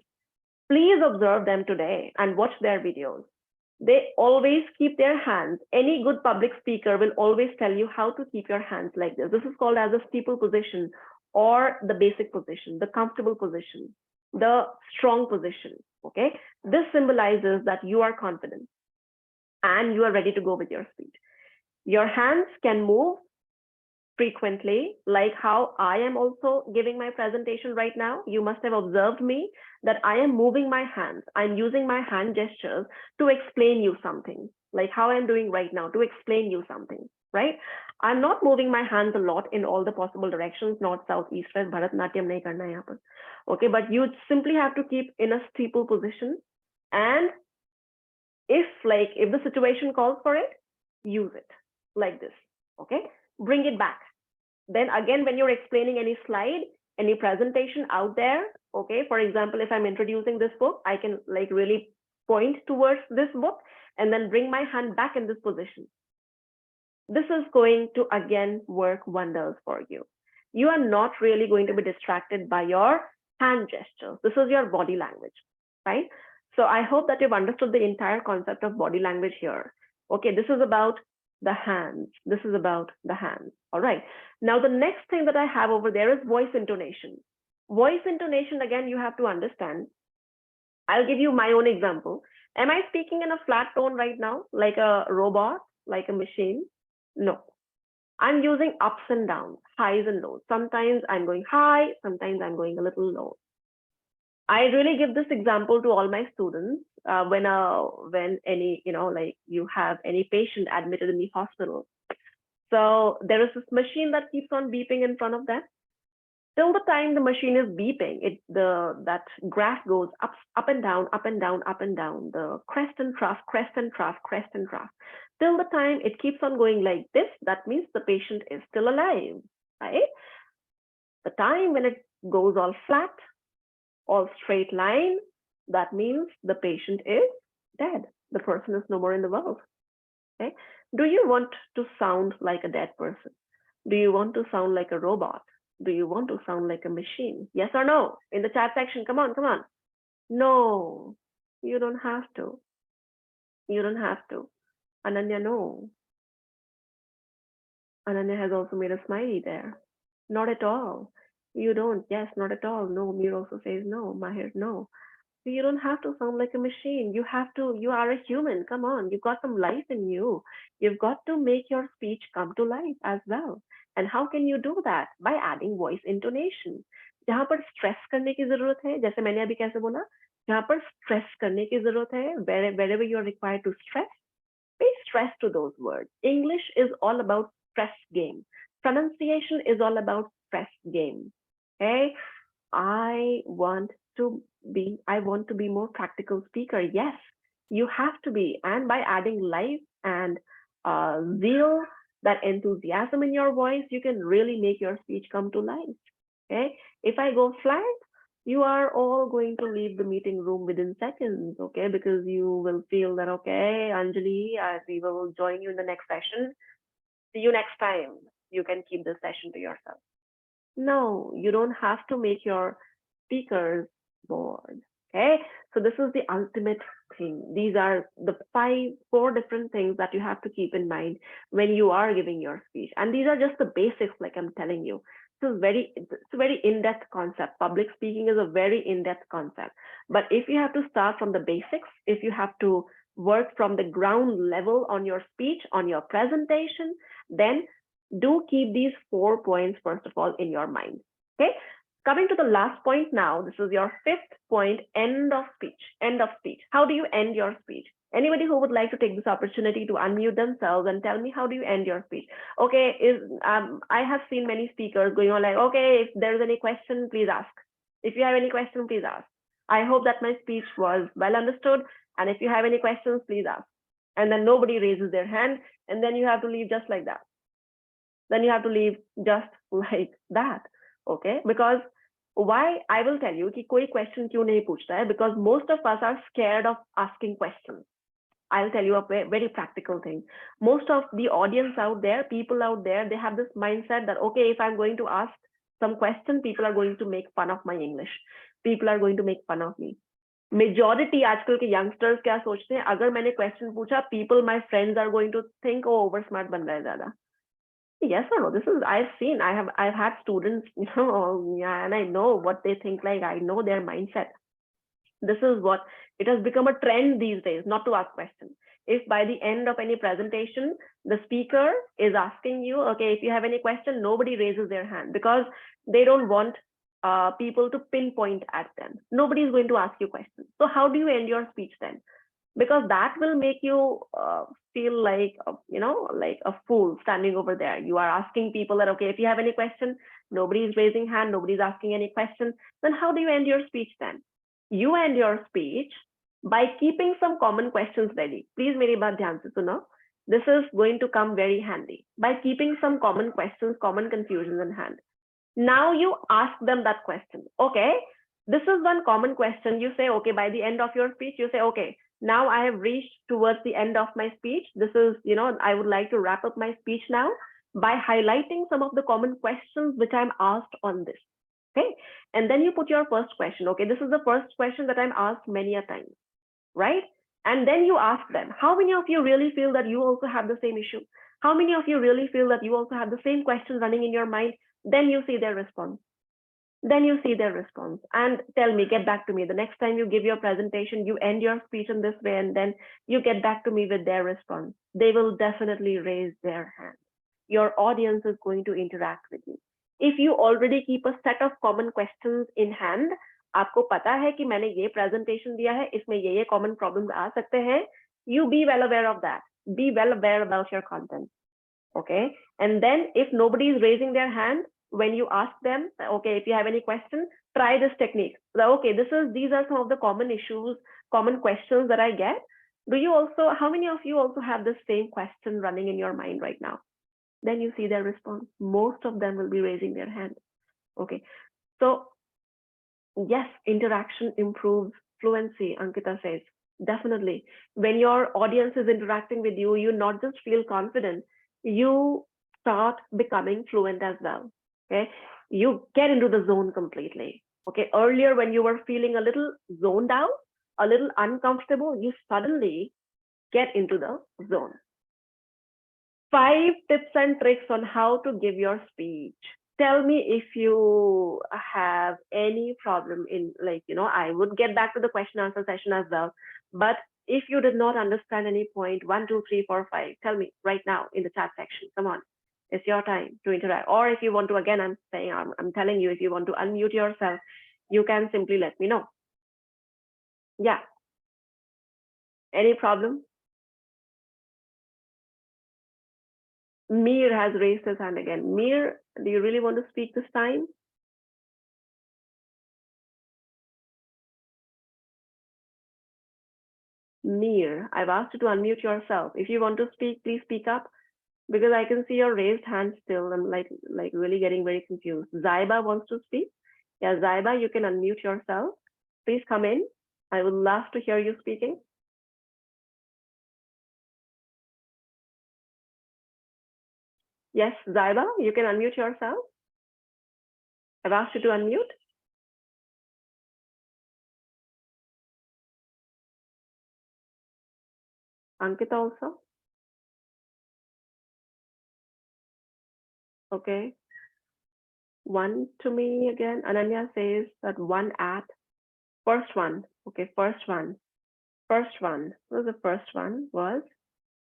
please observe them today and watch their videos. They always keep their hands. Any good public speaker will always tell you how to keep your hands like this. This is called as a steeple position, or the basic position, the comfortable position, the strong position, okay? This symbolizes that you are confident and you are ready to go with your speech. Your hands can move frequently, like how I am also giving my presentation right now. You must have observed me that I am moving my hands. I'm using my hand gestures to explain you something, like how I'm doing right now, to explain you something, right? I'm not moving my hands a lot in all the possible directions, north, south, east, west. Bharatnatyam nahi karna hai yahan par. Okay, but you simply have to keep in a steeple position, and if the situation calls for it, use it like this, okay? Bring it back. Then again, when you're explaining any slide, any presentation out there, okay, for example, if I'm introducing this book, I can like really point towards this book and then bring my hand back in this position. This is going to again work wonders for you. You are not really going to be distracted by your hand gestures. This is your body language, right? So I hope that you've understood the entire concept of body language here. Okay, this is about the hands. This is about the hands. All right. Now, the next thing that I have over there is voice intonation. Voice intonation, again, you have to understand. I'll give you my own example. Am I speaking in a flat tone right now, like a robot, like a machine? No. I'm using ups and downs, highs and lows. Sometimes I'm going high, sometimes I'm going a little low. I really give this example to all my students when any, like you have any patient admitted in the hospital. So there is this machine that keeps on beeping in front of them. Till the time the machine is beeping, that graph goes up and down, up and down, up and down, the crest and trough, crest and trough, crest and trough. Till the time it keeps on going like this, that means the patient is still alive, right? The time when it goes all flat, all straight line, that means the patient is dead. The person is no more in the world. Okay? Do you want to sound like a dead person? Do you want to sound like a robot? Do you want to sound like a machine? Yes or no? In the chat section, come on, come on. No, you don't have to. You don't have to. Ananya, no. Ananya has also made a smiley there. Not at all. You don't. Yes, not at all. No, Mir also says no. Mahir, no. You don't have to sound like a machine. You are a human. Come on, you've got some life in you. You've got to make your speech come to life as well. And how can you do that? By adding voice intonation. जहाँ पर stress करने की जरूरत है, जैसे मैंने अभी कैसे बोला, जहाँ पर stress करने की जरूरत है, wherever you are required to stress, pay stress to those words. English is all about stress game. Pronunciation is all about stress game. Okay, I want to be more practical speaker. Yes, you have to be. And by adding life and zeal, that enthusiasm in your voice, you can really make your speech come to life. Okay, if I go flat, you are all going to leave the meeting room within seconds, okay? Because you will feel that, okay, Anjali, we will join you in the next session. See you next time. You can keep this session to yourself. No, you don't have to make your speakers bored. Okay, so this is the ultimate thing. These are the four different things that you have to keep in mind when you are giving your speech. And these are just the basics, like I'm telling you. It's a very in-depth concept. Public speaking is a very in-depth concept. But if you have to start from the basics, if you have to work from the ground level on your speech, on your presentation, then do keep these 4 points, first of all, in your mind. Okay. Coming to the last point now, this is your fifth point, end of speech. End of speech. How do you end your speech? Anybody who would like to take this opportunity to unmute themselves and tell me, how do you end your speech? Okay, I have seen many speakers going on like, okay, if there's any question, please ask. If you have any question, please ask. I hope that my speech was well understood. And if you have any questions, please ask. And then nobody raises their hand, and then you have to leave just like that. Then you have to leave just like that. Okay, because why? I will tell you कि कोई question क्यों नहीं पूछता है, because most of us are scared of asking questions. I'll tell you a very practical thing. Most of the audience out there, people out there, they have this mindset that, okay, if I'm going to ask some question, people are going to make fun of my English. People are going to make fun of me. Majority आजकल के youngsters क्या सोचते हैं, अगर मैंने question पूछा, people, my friends are going to think, oh, over smart बन रहा है ज़्यादा. Yes or no? This is, I've had students, yeah, and I know what they think like. I know their mindset. This is what it has become a trend these days, not to ask questions. If by the end of any presentation, the speaker is asking you, okay, if you have any question, nobody raises their hand because they don't want people to pinpoint at them. Nobody is going to ask you questions. So how do you end your speech then? Because that will make you feel like, like a fool standing over there. You are asking people that, okay, if you have any question, nobody is raising hand, nobody's asking any question. Then how do you end your speech then? You end your speech by keeping some common questions ready. Please, मेरी बात ध्यान से सुनो. This is going to come very handy. By keeping some common questions, common confusions in hand. Now you ask them that question. Okay, this is one common question. You say, okay, by the end of your speech, you say, okay, now I have reached towards the end of my speech. This is, I would like to wrap up my speech now by highlighting some of the common questions which I'm asked on this. Okay, and then you put your first question. Okay, this is the first question that I'm asked many a time, right? And then you ask them, how many of you really feel that you also have the same issue? How many of you really feel that you also have the same question running in your mind? Then you see their response. Then you see their response and tell me, get back to me. The next time you give your presentation, you end your speech in this way, and then you get back to me with their response. They will definitely raise their hand. Your audience is going to interact with you. If you already keep a set of common questions in hand, आपको पता है कि मैंने ये presentation दिया है, इसमें ये common problems आ सकते हैं, you be well aware of that. Be well aware about your content. Okay, and then if nobody is raising their hand, when you ask them, okay, if you have any question, try this technique. So, okay, these are some of the common issues, common questions that I get. How many of you also have the same question running in your mind right now? Then you see their response. Most of them will be raising their hand. Okay, so yes, interaction improves fluency, Ankita says. Definitely. When your audience is interacting with you, you not just feel confident, you start becoming fluent as well. Okay, you get into the zone completely. Okay, earlier when you were feeling a little zoned out, a little uncomfortable, you suddenly get into the zone. 5 tips and tricks on how to give your speech. Tell me if you have any problem in, I would get back to the question answer session as well. But if you did not understand any point, 1, 2, 3, 4, 5, tell me right now in the chat section. Come on, it's your time to interact. Or if you want to, again, I'm telling you, if you want to unmute yourself, you can simply let me know. Yeah. Any problem? Mir has raised his hand again. Mir, do you really want to speak this time? Mir, I've asked you to unmute yourself. If you want to speak, please speak up, because I can see your raised hand still. I'm like really getting very confused. Zaiba wants to speak. Yeah, Zaiba, you can unmute yourself. Please come in. I would love to hear you speaking. Yes, Zaiba, you can unmute yourself. I've asked you to unmute. Ankita also. Okay. One to me again. Ananya says that one at first one. Okay, first one. First one. What was the first one? Was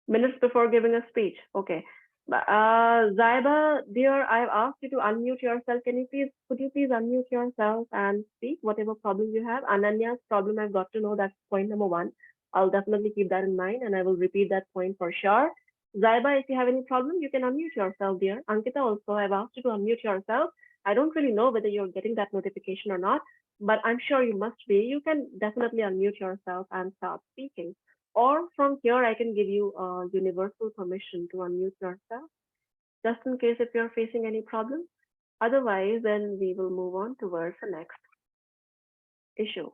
minutes before giving a speech. Okay. Zaiba, dear, I've asked you to unmute yourself. Could you please unmute yourself and speak whatever problem you have? Ananya's problem I've got to know. That's point number one. I'll definitely keep that in mind and I will repeat that point for sure. Zaiba, if you have any problem, you can unmute yourself, dear. Ankita also, I've asked you to unmute yourself. I don't really know whether you're getting that notification or not, but I'm sure you must be. You can definitely unmute yourself and start speaking. Or from here, I can give you universal permission to unmute yourself, just in case if you're facing any problem. Otherwise, then we will move on towards the next issue.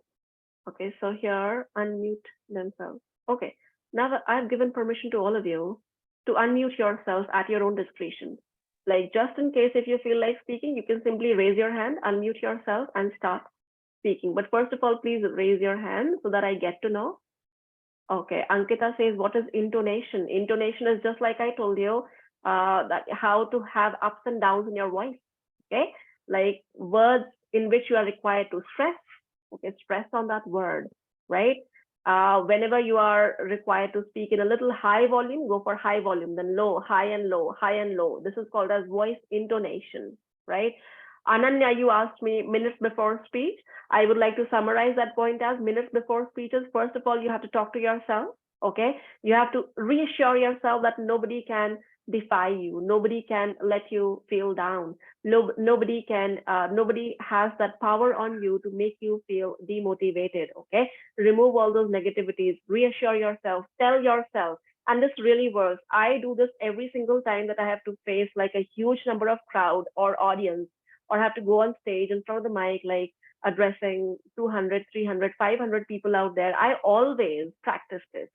Okay, so here, unmute themselves. Okay, now that I've given permission to all of you to unmute yourselves at your own discretion. Like just in case if you feel like speaking, you can simply raise your hand, unmute yourself and start speaking. But first of all, please raise your hand so that I get to know. Okay, Ankita says, what is intonation? Intonation is just like I told you, that how to have ups and downs in your voice. Okay, like words in which you are required to stress. Okay, stress on that word, right? Whenever you are required to speak in a little high volume, go for high volume, then low, high and low, high and low. This is called as voice intonation, right? Ananya, you asked me minutes before speech. I would like to summarize that point as minutes before speeches. First of all, you have to talk to yourself. Okay. You have to reassure yourself that nobody can defy you. Nobody can let you feel down. Nobody has that power on you to make you feel demotivated. Okay. Remove all those negativities. Reassure yourself. Tell yourself. And this really works. I do this every single time that I have to face like a huge number of crowd or audience, or have to go on stage in front of the mic, like addressing 200, 300, 500 people out there. I always practice this.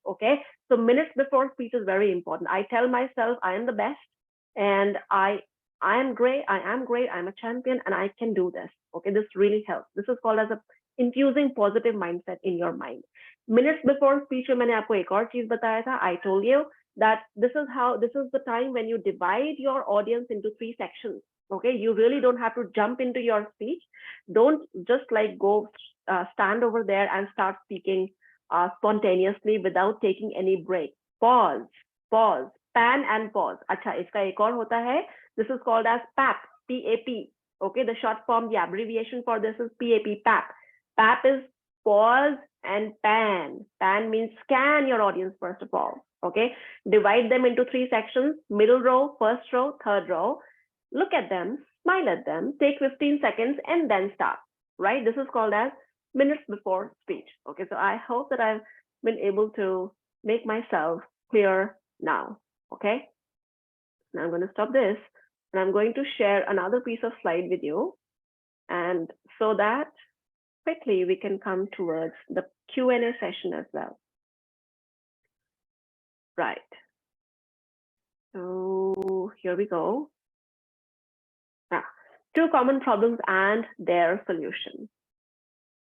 Okay. So minutes before speech is very important. I tell myself I am the best and I am great. I'm a champion and I can do this. Okay. This really helps. This is called as a infusing positive mindset in your mind. Minutes before speech में मैंने आपको एक और चीज बताया था. I told you that this is the time when you divide your audience into 3 sections. Okay, you really don't have to jump into your speech. Don't just like go stand over there and start speaking spontaneously without taking any break. Pause, pan and pause. अच्छा, इसका एक और होता है. This is called as PAP, P-A-P. Okay, the short form, the abbreviation for this is P-A-P, PAP. PAP is pause and pan. Pan means scan your audience first of all. Okay, divide them into 3 sections: middle row, first row, third row. Look at them, smile at them, take 15 seconds, and then start, right? This is called as minutes before speech. Okay, so I hope that I've been able to make myself clear now. Okay, now I'm going to stop this and I'm going to share another piece of slide with you, and so that quickly we can come towards the Q&A session as well. Right. So here we go. Now, 2 common problems and their solution.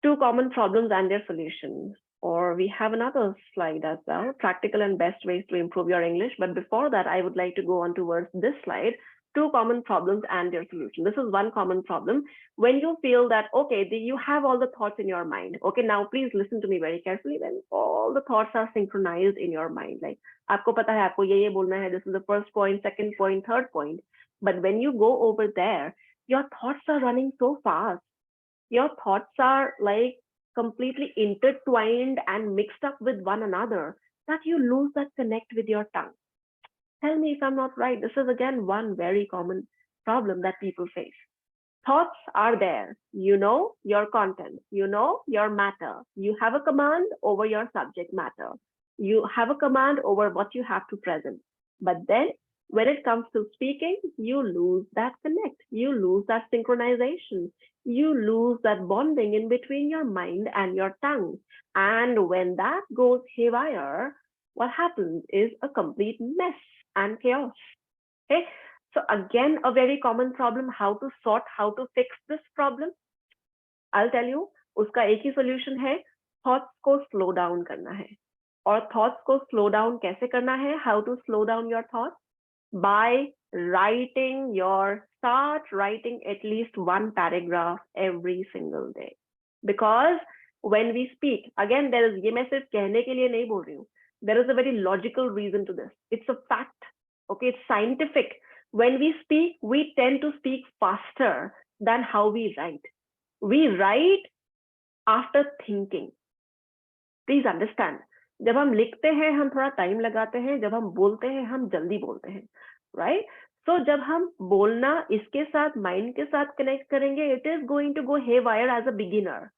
2 common problems and their solutions. Or we have another slide as well, practical and best ways to improve your English. But before that, I would like to go on towards this slide, 2 common problems and their solution. This is one common problem. When you feel that, okay, you have all the thoughts in your mind. Okay, now please listen to me very carefully. When all the thoughts are synchronized in your mind, like, आपको पता है आपको ये बोलना है, this is the first point, second point, third point. But when you go over there, your thoughts are running so fast. Your thoughts are like completely intertwined and mixed up with one another that you lose that connect with your tongue. Tell me if I'm not right. This is again one very common problem that people face. Thoughts are there. You know your content. You know your matter. You have a command over your subject matter. You have a command over what you have to present. But then when it comes to speaking, you lose that connect. You lose that synchronization. you lose that bonding in between your mind and your tongue. And when that goes haywire, what happens is a complete mess and chaos. Okay. So again, a very common problem, how to sort, how to fix this problem. I'll tell you, उसका एक ही solution है, thoughts को slow down करना है. और thoughts को slow down कैसे करना है? How to slow down your thoughts? By start writing at least one paragraph every single day. Because when we speak, again, there is, ये मैं सिर्फ कहने के लिए नहीं बोल रही हूँ. There is a very logical reason to this. It's a fact. Okay, it's scientific. When we speak, we tend to speak faster than how we write. We write after thinking. Please understand. जब हम लिखते हैं हम थोड़ा time लगाते हैं, जब हम बोलते हैं हम जल्दी बोलते हैं, right? So जब हम बोलना इसके साथ माइंड के साथ कनेक्ट करेंगे, it is going to go haywire as a beginner.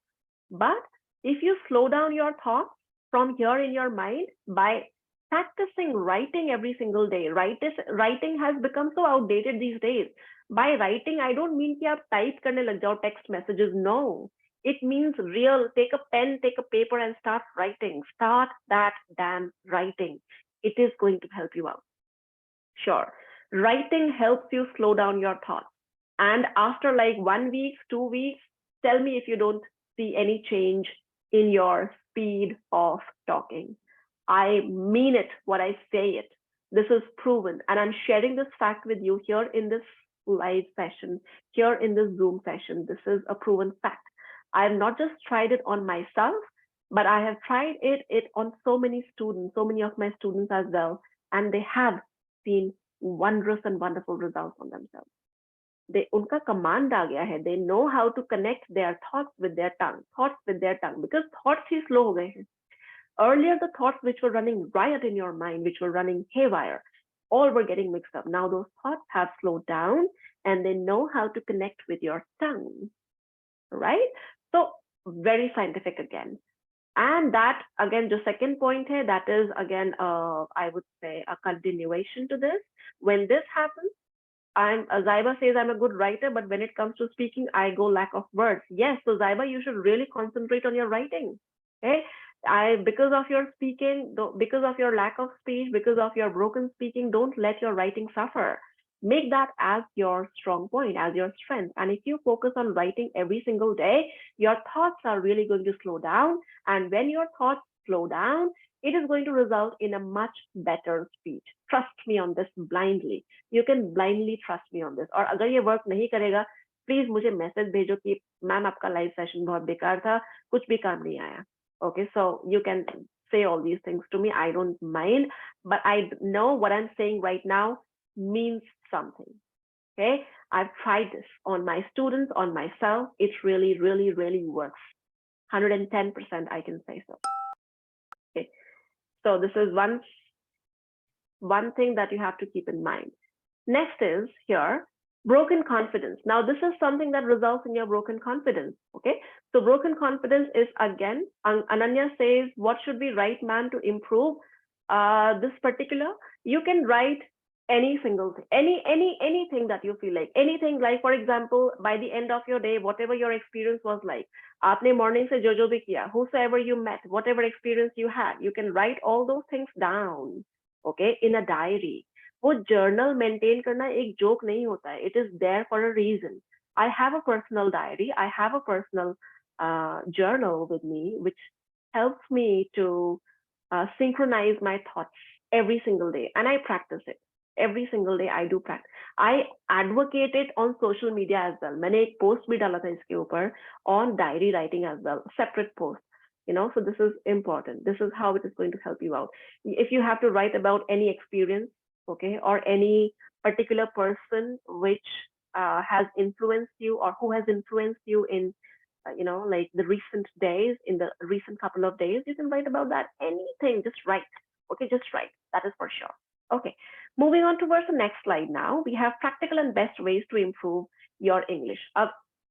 But if you slow down your thoughts from here in your mind by practicing writing every single day, writing has become so outdated these days. By writing, I don't mean कि आप type करने लग जाओ text messages. No, it means real. Take a pen, take a paper, and start writing. Start that damn writing. It is going to help you out. Sure. Writing helps you slow down your thoughts. And after like 1 week, 2 weeks, tell me if you don't see any change in your speed of talking. I mean it when I say it. This is proven. And I'm sharing this fact with you here in this live session, here in this Zoom session. This is a proven fact. I have not just tried it on myself, but I have tried it on so many students, so many of my students as well. And they have seen wondrous and wonderful results on themselves. उनका command आ गया है. They know how to connect their thoughts with their tongue, because thoughts he slow हो गए हैं. Earlier, the thoughts which were running riot in your mind, which were running haywire, all were getting mixed up. Now those thoughts have slowed down and they know how to connect with your tongue, right? So very scientific again. And that, again, the second point here, that is, again, I would say a continuation to this. When this happens, Zaiba says I'm a good writer, but when it comes to speaking, I go lack of words. Yes, so Zaiba, you should really concentrate on your writing. Okay, because of your speaking, because of your lack of speech, because of your broken speaking, don't let your writing suffer. Make that as your strong point, as your strength. And if you focus on writing every single day, your thoughts are really going to slow down. And when your thoughts slow down, it is going to result in a much better speech. Trust me on this blindly. You can blindly trust me on this. और अगर ये work नहीं करेगा, please मुझे message भेजो कि ma'am आपका live session बहुत बेकार था, कुछ भी काम नहीं आया. Okay, so you can say all these things to me. I don't mind, but I know what I'm saying right now means something. Okay, I've tried this on my students, on myself. It really, really, really works. 110% I can say so. Okay, so this is one thing that you have to keep in mind. Next is here, broken confidence. Now, this is something that results in your broken confidence. Okay, so broken confidence is, again, Ananya says, what should we write, man, to improve this particular? You can write any single thing, anything that you feel like, anything, like, for example, by the end of your day, whatever your experience was like, aapne morning se jo bhi kiya, whosoever you met, whatever experience you had, you can write all those things down, okay, in a diary. वो journal maintain करना एक joke नहीं होता है. It is there for a reason. I have a personal diary. I have a personal journal with me, which helps me to synchronize my thoughts every single day, and I practice it. Every single day I do practice. I advocate it on social media as well. मैंने एक post भी डाला था इसके ऊपर on diary writing as well, separate post. You know, so this is important. This is how it is going to help you out. If you have to write about any experience, okay, or any particular person which has influenced you, or who has influenced you in, you know, like the recent days, in the recent couple of days, you can write about that. Anything, just write. Okay, just write. That is for sure. Okay, moving on towards the next slide now. We have practical and best ways to improve your English.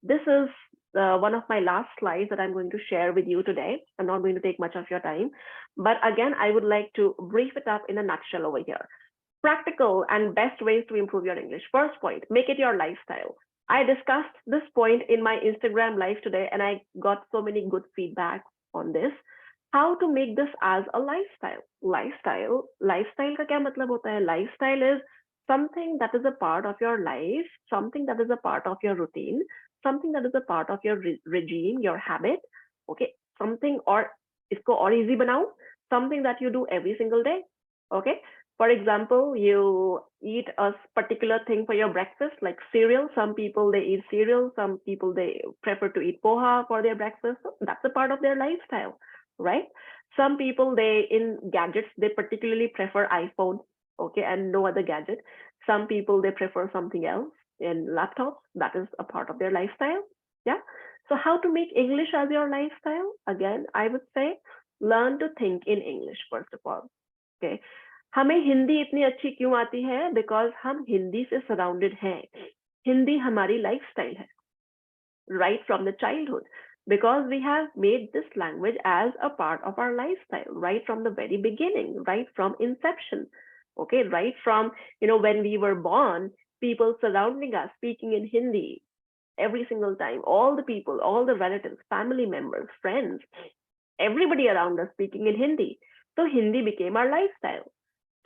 This is one of my last slides that I'm going to share with you today. I'm not going to take much of your time, but again, I would like to brief it up in a nutshell over here. Practical and best ways to improve your English. First point, make it your lifestyle. I discussed this point in my Instagram live today, and I got so many good feedback on this. How to make this as a lifestyle. Lifestyle का क्या मतलब होता है? Lifestyle is something that is a part of your life, something that is a part of your routine, something that is a part of your regime, your habit. Okay, something, or इसको और easy बनाऊं, something that you do every single day. Okay, for example, you eat a particular thing for your breakfast, like cereal. Some people they eat cereal, some people they prefer to eat poha for their breakfast. So that's a part of their lifestyle, right? Some people they in gadgets they particularly prefer iPhone, okay, and no other gadget. Some people they prefer something else in laptops. That is a part of their lifestyle. Yeah. So how to make English as your lifestyle? Again, I would say learn to think in English first of all. Okay. हमें हिंदी इतनी अच्छी क्यों आती है? Because हम हिंदी से surrounded हैं. हिंदी हमारी लाइफस्टाइल है, right from the childhood, because we have made this language as a part of our lifestyle right from the very beginning, right from inception. Okay, right from when we were born, people surrounding us speaking in Hindi every single time, all the people, all the relatives, family members, friends, everybody around us speaking in Hindi. So Hindi became our lifestyle.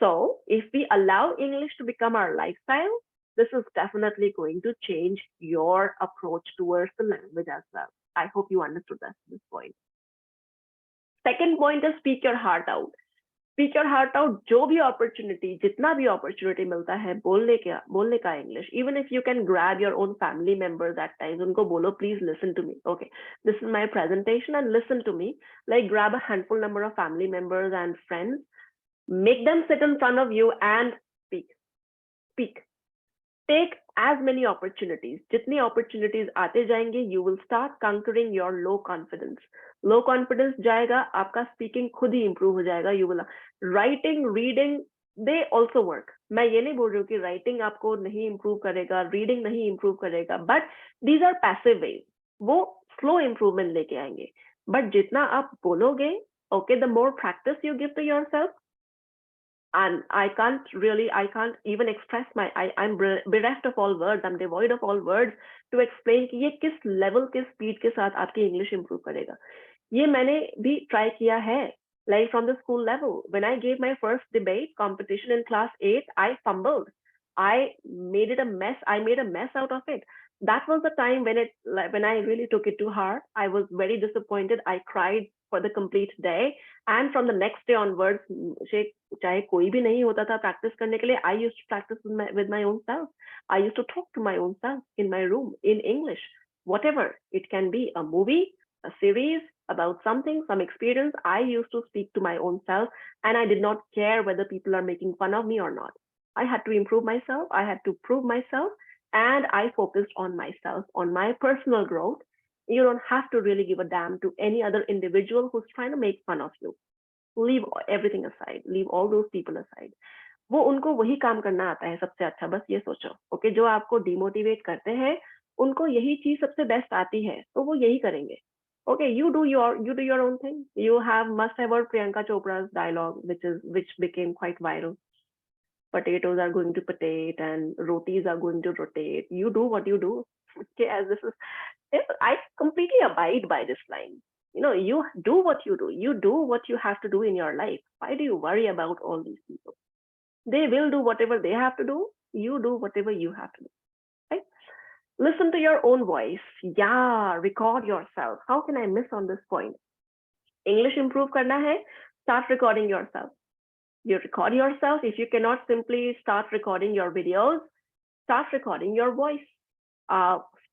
So if we allow English to become our lifestyle, this is definitely going to change your approach towards the language as well. I hope you understood that at this point. Second point is speak your heart out. Speak your heart out. जो भी opportunity, जितना भी opportunity मिलता है बोलने का English. Even if you can grab your own family members at times, उनको बोलो please listen to me. Okay, this is my presentation and listen to me. Like grab a handful number of family members and friends. Make them sit in front of you and speak. Take as many opportunities. Jitni opportunities aate jayenge, you will start conquering your low confidence. Low confidence jayega, aapka speaking khud hi improve ho jayega. You will writing, reading, they also work. मैं ये नहीं बोल रही हूँ कि writing आपको नहीं improve करेगा, reading नहीं improve करेगा, but these are passive ways. वो slow improvement लेके आएंगे. But जितना आप बोलोगे, okay, the more practice you give to yourself, and I can't even express I'm bereft of all words, I'm devoid of all words to explain कि ये किस level, किस speed के साथ आपकी English improve करेगा. ये मैंने भी try किया है, like from the school level. When I gave my first debate competition in class 8, I fumbled. I made a mess out of it. That was the time when I really took it to heart. I was very disappointed. I cried for the complete day, and from the next day onwards, चाहे कोई भी नहीं होता था practice करने के लिए, I used to practice with my own self. I used to talk to my own self in my room in English, whatever it can be, a movie, a series, about something, some experience. I used to speak to my own self, and I did not care whether people are making fun of me or not. I had to improve myself. I had to prove myself, and I focused on myself, on my personal growth. You don't have to really give a damn to any other individual who's trying to make fun of you. Leave everything aside. Leave all those people aside. वो उनको वही काम करना आता है सबसे अच्छा. बस ये सोचो, ओके, जो आपको डिमोटिवेट करते हैं उनको यही चीज सबसे बेस्ट आती है, तो वो यही करेंगे. Okay, you do your own thing. You must have heard Priyanka Chopra's dialogue, which became quite viral. Potatoes are going to potate and rotis are going to rotate. You do what you do. Okay, as this is, I completely abide by this line. You do what you do. You do what you have to do in your life. Why do you worry about all these people? They will do whatever they have to do. You do whatever you have to do. Right? Listen to your own voice. Yeah, record yourself. How can I miss on this point? English improve karna hai, start recording yourself. You record yourself. If you cannot simply start recording your videos, start recording your voice.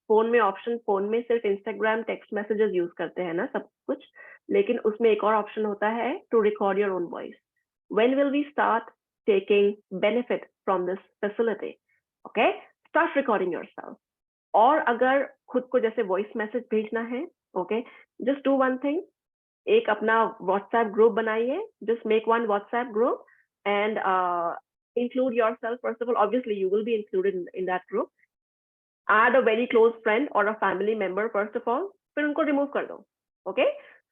Phone में option, phone में सिर्फ Instagram text messages use करते हैं ना सब कुछ, लेकिन उसमें एक और ऑप्शन होता है to record your own voice. When will we start taking benefit from this facility? Okay, start recording yourself. और अगर खुद को जैसे वॉइस मैसेज भेजना है, okay, just do one thing. एक अपना व्हाट्सएप ग्रुप बनाइए. Just make one WhatsApp group and include yourself. First of all, obviously you will be included in that group. Add a very close friend or a family member first of all, फिर उनको remove कर दो. Okay,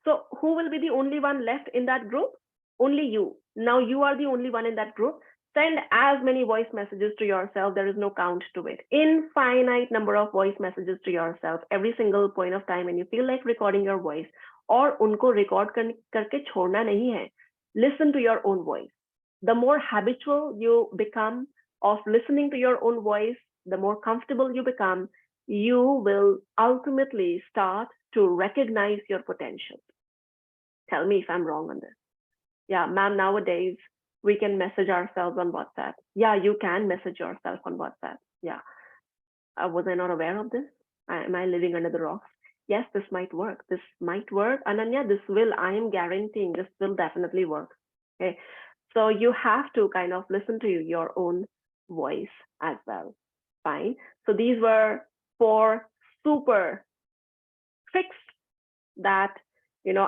so who will be the only one left in that group? Only you. Now you are the only one in that group. Send as many voice messages to yourself. There is no count to it. Infinite number of voice messages to yourself every single point of time when you feel like recording your voice. और उनको record करके छोड़ना नहीं है. Listen to your own voice. The more habitual you become of listening to your own voice, the more comfortable you become, you will ultimately start to recognize your potential. Tell me if I'm wrong on this. Yeah, ma'am, nowadays we can message ourselves on WhatsApp. Yeah, you can message yourself on WhatsApp. Yeah. Was I not aware of this? Am I living under the rocks? Yes, this might work. This might work. Ananya, I am guaranteeing this will definitely work. Okay. So you have to kind of listen to your own voice as well. Fine. So these were 4 super tricks that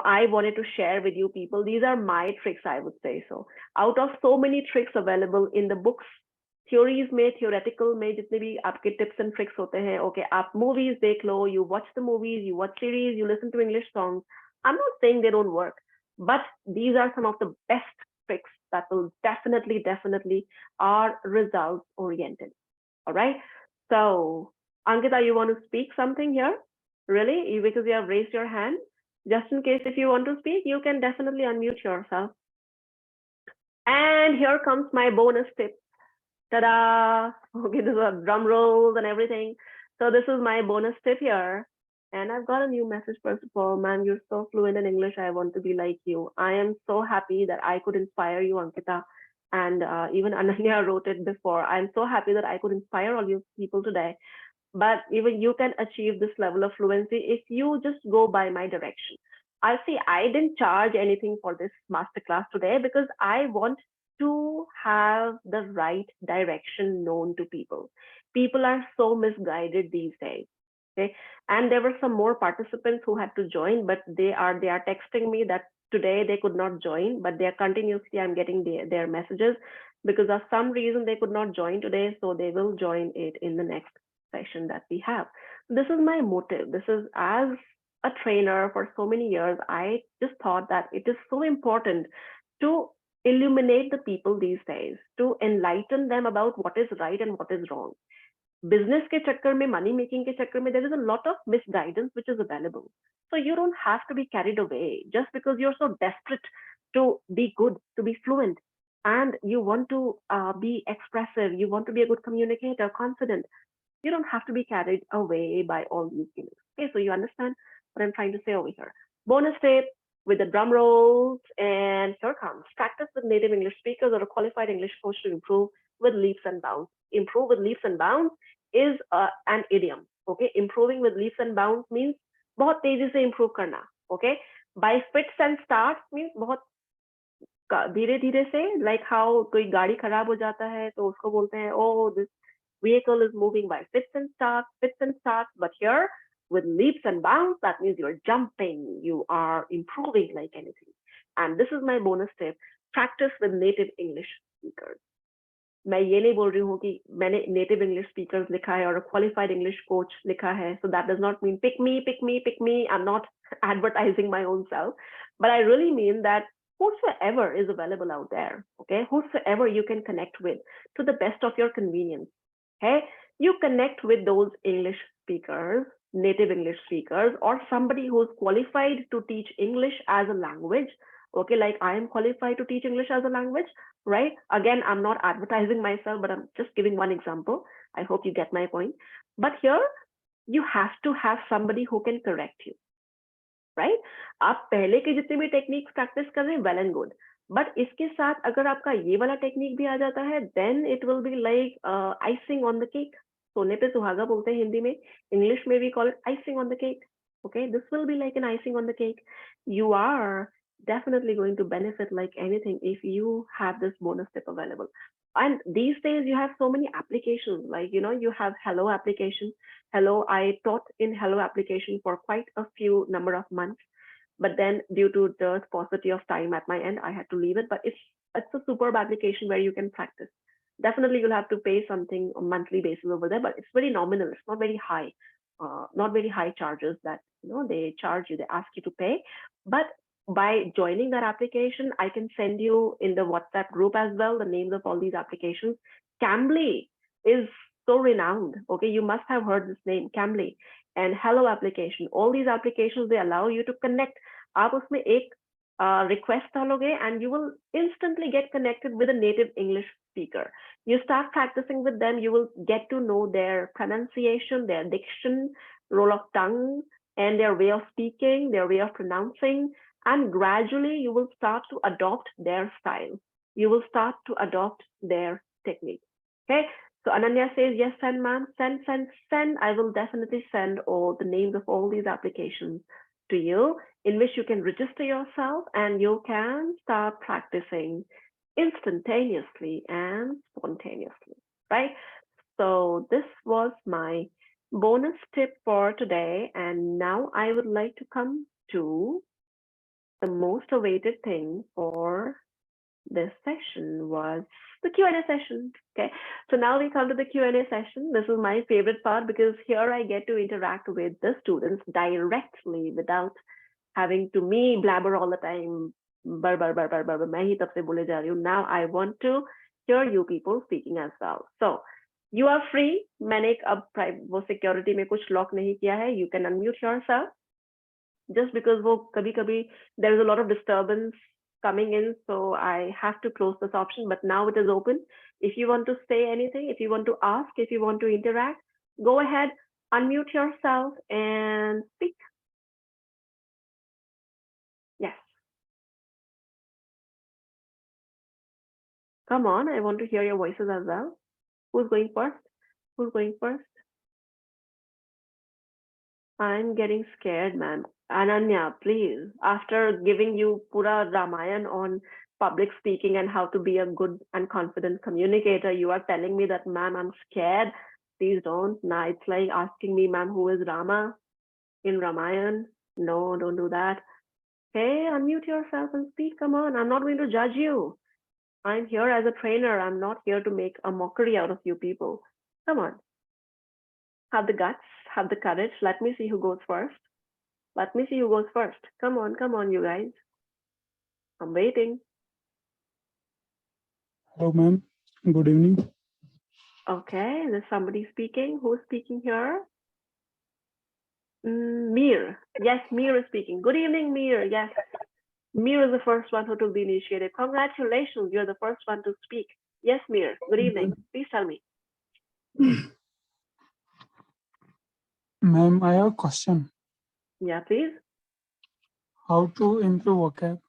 I wanted to share with you people. These are my tricks, I would say. So out of so many tricks available in the books, theories में, theoretical में जितने भी आपके tips and tricks होते हैं, okay, आप movies देख लो, you watch the movies, you watch series, you listen to English songs. I'm not saying they don't work, but these are some of the best tricks that will definitely are results oriented. All right. So Ankita, you want to speak something here? Really? Because you have raised your hand. Just in case if you want to speak, you can definitely unmute yourself. And here comes my bonus tip. Ta-da! Okay, this is drum rolls and everything. So this is my bonus tip here. And I've got a new message. First of all, ma'am, you're so fluent in English. I want to be like you. I am so happy that I could inspire you, Ankita. And even Ananya wrote it before. I'm so happy that I could inspire all you people today. But even you can achieve this level of fluency if you just go by my direction. I see I didn't charge anything for this masterclass today because I want to have the right direction known to people. People are so misguided these days. Okay. And there were some more participants who had to join, but they are texting me that today they could not join, but they are continuously, I'm getting their messages because of some reason they could not join today. So they will join it in the next session that we have. This is my motive. This is, as a trainer for so many years, I just thought that it is so important to illuminate the people these days, to enlighten them about what is right and what is wrong. Business ke chakkar mein, money making ke chakkar mein, there is a lot of misguidance which is available. So you don't have to be carried away just because you're so desperate to be good, to be fluent, and you want to be expressive, you want to be a good communicator, confident. You don't have to be carried away by all these things. Okay, so you understand what I'm trying to say over here. Bonus tip with the drum rolls, and here comes. Practice with native English speakers or a qualified English coach to improve with leaps and bounds. Improve with leaps and bounds is an idiom. Okay, improving with leaps and bounds means बहुत तेजी से improve करना. Okay, by fits and starts means बहुत धीरे धीरे से, like how कोई गाड़ी खराब हो जाता है तो उसको बोलते हैं oh this vehicle is moving by fits and starts, but here with leaps and bounds, that means you're jumping, you are improving like anything. And this is my bonus tip, practice with native English speakers. मैं ये नहीं बोल रही हूँ कि मैंने native English speakers लिखा है और a qualified English coach लिखा है, so that does not mean pick me. I'm not advertising my own self, but I really mean that whosoever is available out there, okay, whosoever you can connect with to the best of your convenience. Okay, you connect with those English speakers, native English speakers, or somebody who's qualified to teach English as a language. Okay, like I am qualified to teach English as a language, right? Again, I'm not advertising myself, but I'm just giving one example. I hope you get my point. But here, you have to have somebody who can correct you, right? आप पहले के जितने भी techniques practice कर रहे हैं, well and good. But इसके साथ अगर आपका ये वाला टेक्निक भी आ जाता है, then it will be like icing on the cake. सोने पे सुहागा बोलते हैं हिंदी में, इंग्लिश में भी call it icing on the cake. Okay, this will be like an icing on the cake. You are definitely going to benefit like anything if you have this bonus tip available. And these days you have so many applications, like you have Hello application. Hello, I taught in Hello application for quite a few number of months. But then due to the paucity of time at my end, I had to leave it. But it's a superb application where you can practice. Definitely you'll have to pay something on a monthly basis over there, but it's very nominal. It's not very high, not very high charges that they charge you, they ask you to pay. But by joining that application, I can send you in the WhatsApp group as well the names of all these applications. Cambly is so renowned. Okay, you must have heard this name, Cambly. And Hello application. All these applications, they allow you to connect. आप उसमें एक request डालोगे and you will instantly get connected with a native English speaker. You start practicing with them, you will get to know their pronunciation, their diction, roll of tongue, and their way of speaking, their way of pronouncing, and gradually you will start to adopt their style. You will start to adopt their technique. Okay, so Ananya says, yes, send ma'am, send. I will definitely send all the names of all these applications to you, in which you can register yourself and you can start practicing instantaneously and spontaneously, right? So this was my bonus tip for today. And now I would like to come to the most awaited thing for this session, was the Q&A session. Okay, so now we come to the Q&A session. This is my favorite part because here I get to interact with the students directly without having to me blabber all the time. मैं ही तब से बोले जा रही हूँ. Now I want to hear you people speaking as well. So you are free. मैंने एक अब वो security में कुछ lock नहीं किया है. You can unmute yourself. Just because वो कभी-कभी there is a lot of disturbance coming in, so I have to close this option, but now it is open. If you want to say anything, if you want to ask, if you want to interact, go ahead, unmute yourself and speak. Yes. Come on, I want to hear your voices as well. Who's going first? Who's going first? I'm getting scared, ma'am. Ananya, please, after giving you Pura Ramayan on public speaking and how to be a good and confident communicator, you are telling me that, ma'am, I'm scared. Please don't. Nah, it's like asking me, ma'am, who is Rama in Ramayan? No, don't do that. Okay, unmute yourself and speak. Come on, I'm not going to judge you. I'm here as a trainer. I'm not here to make a mockery out of you people. Come on. Have the guts, have the courage. Let me see who goes first. Let me see who goes first. Come on, you guys. I'm waiting. Hello, ma'am. Good evening. Okay, there's somebody speaking. Who's speaking here? Mir. Yes, Mir is speaking. Good evening, Mir. Yes. Mir is the first one who took the initiative. Congratulations, you're the first one to speak. Yes, Mir. Good evening. Please tell me. Ma'am, I have a question. Yeah, please. How to improve vocab?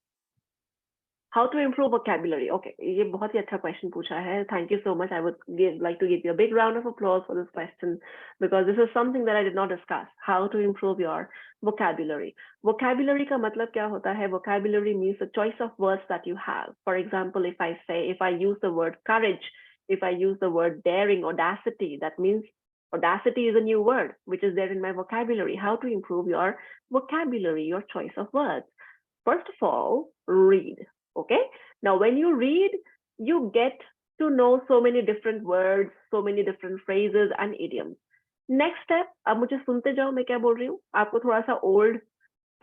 How to improve vocabulary? Okay, ये बहुत ही अच्छा question पूछा है. Thank you so much. I would like to give you a big round of applause for this question because this is something that I did not discuss. How to improve your vocabulary. Vocabulary का मतलब क्या होता है? Vocabulary means the choice of words that you have. For example, if I use the word courage, if I use the word daring, audacity, that means audacity is a new word which is there in my vocabulary. How to improve your vocabulary, your choice of words? First of all, read. Okay, now when you read, you get to know so many different words, so many different phrases and idioms. Next step, अब मुझे सुनते जाओ मैं क्या बोल रही हूँ. आपको थोड़ा सा old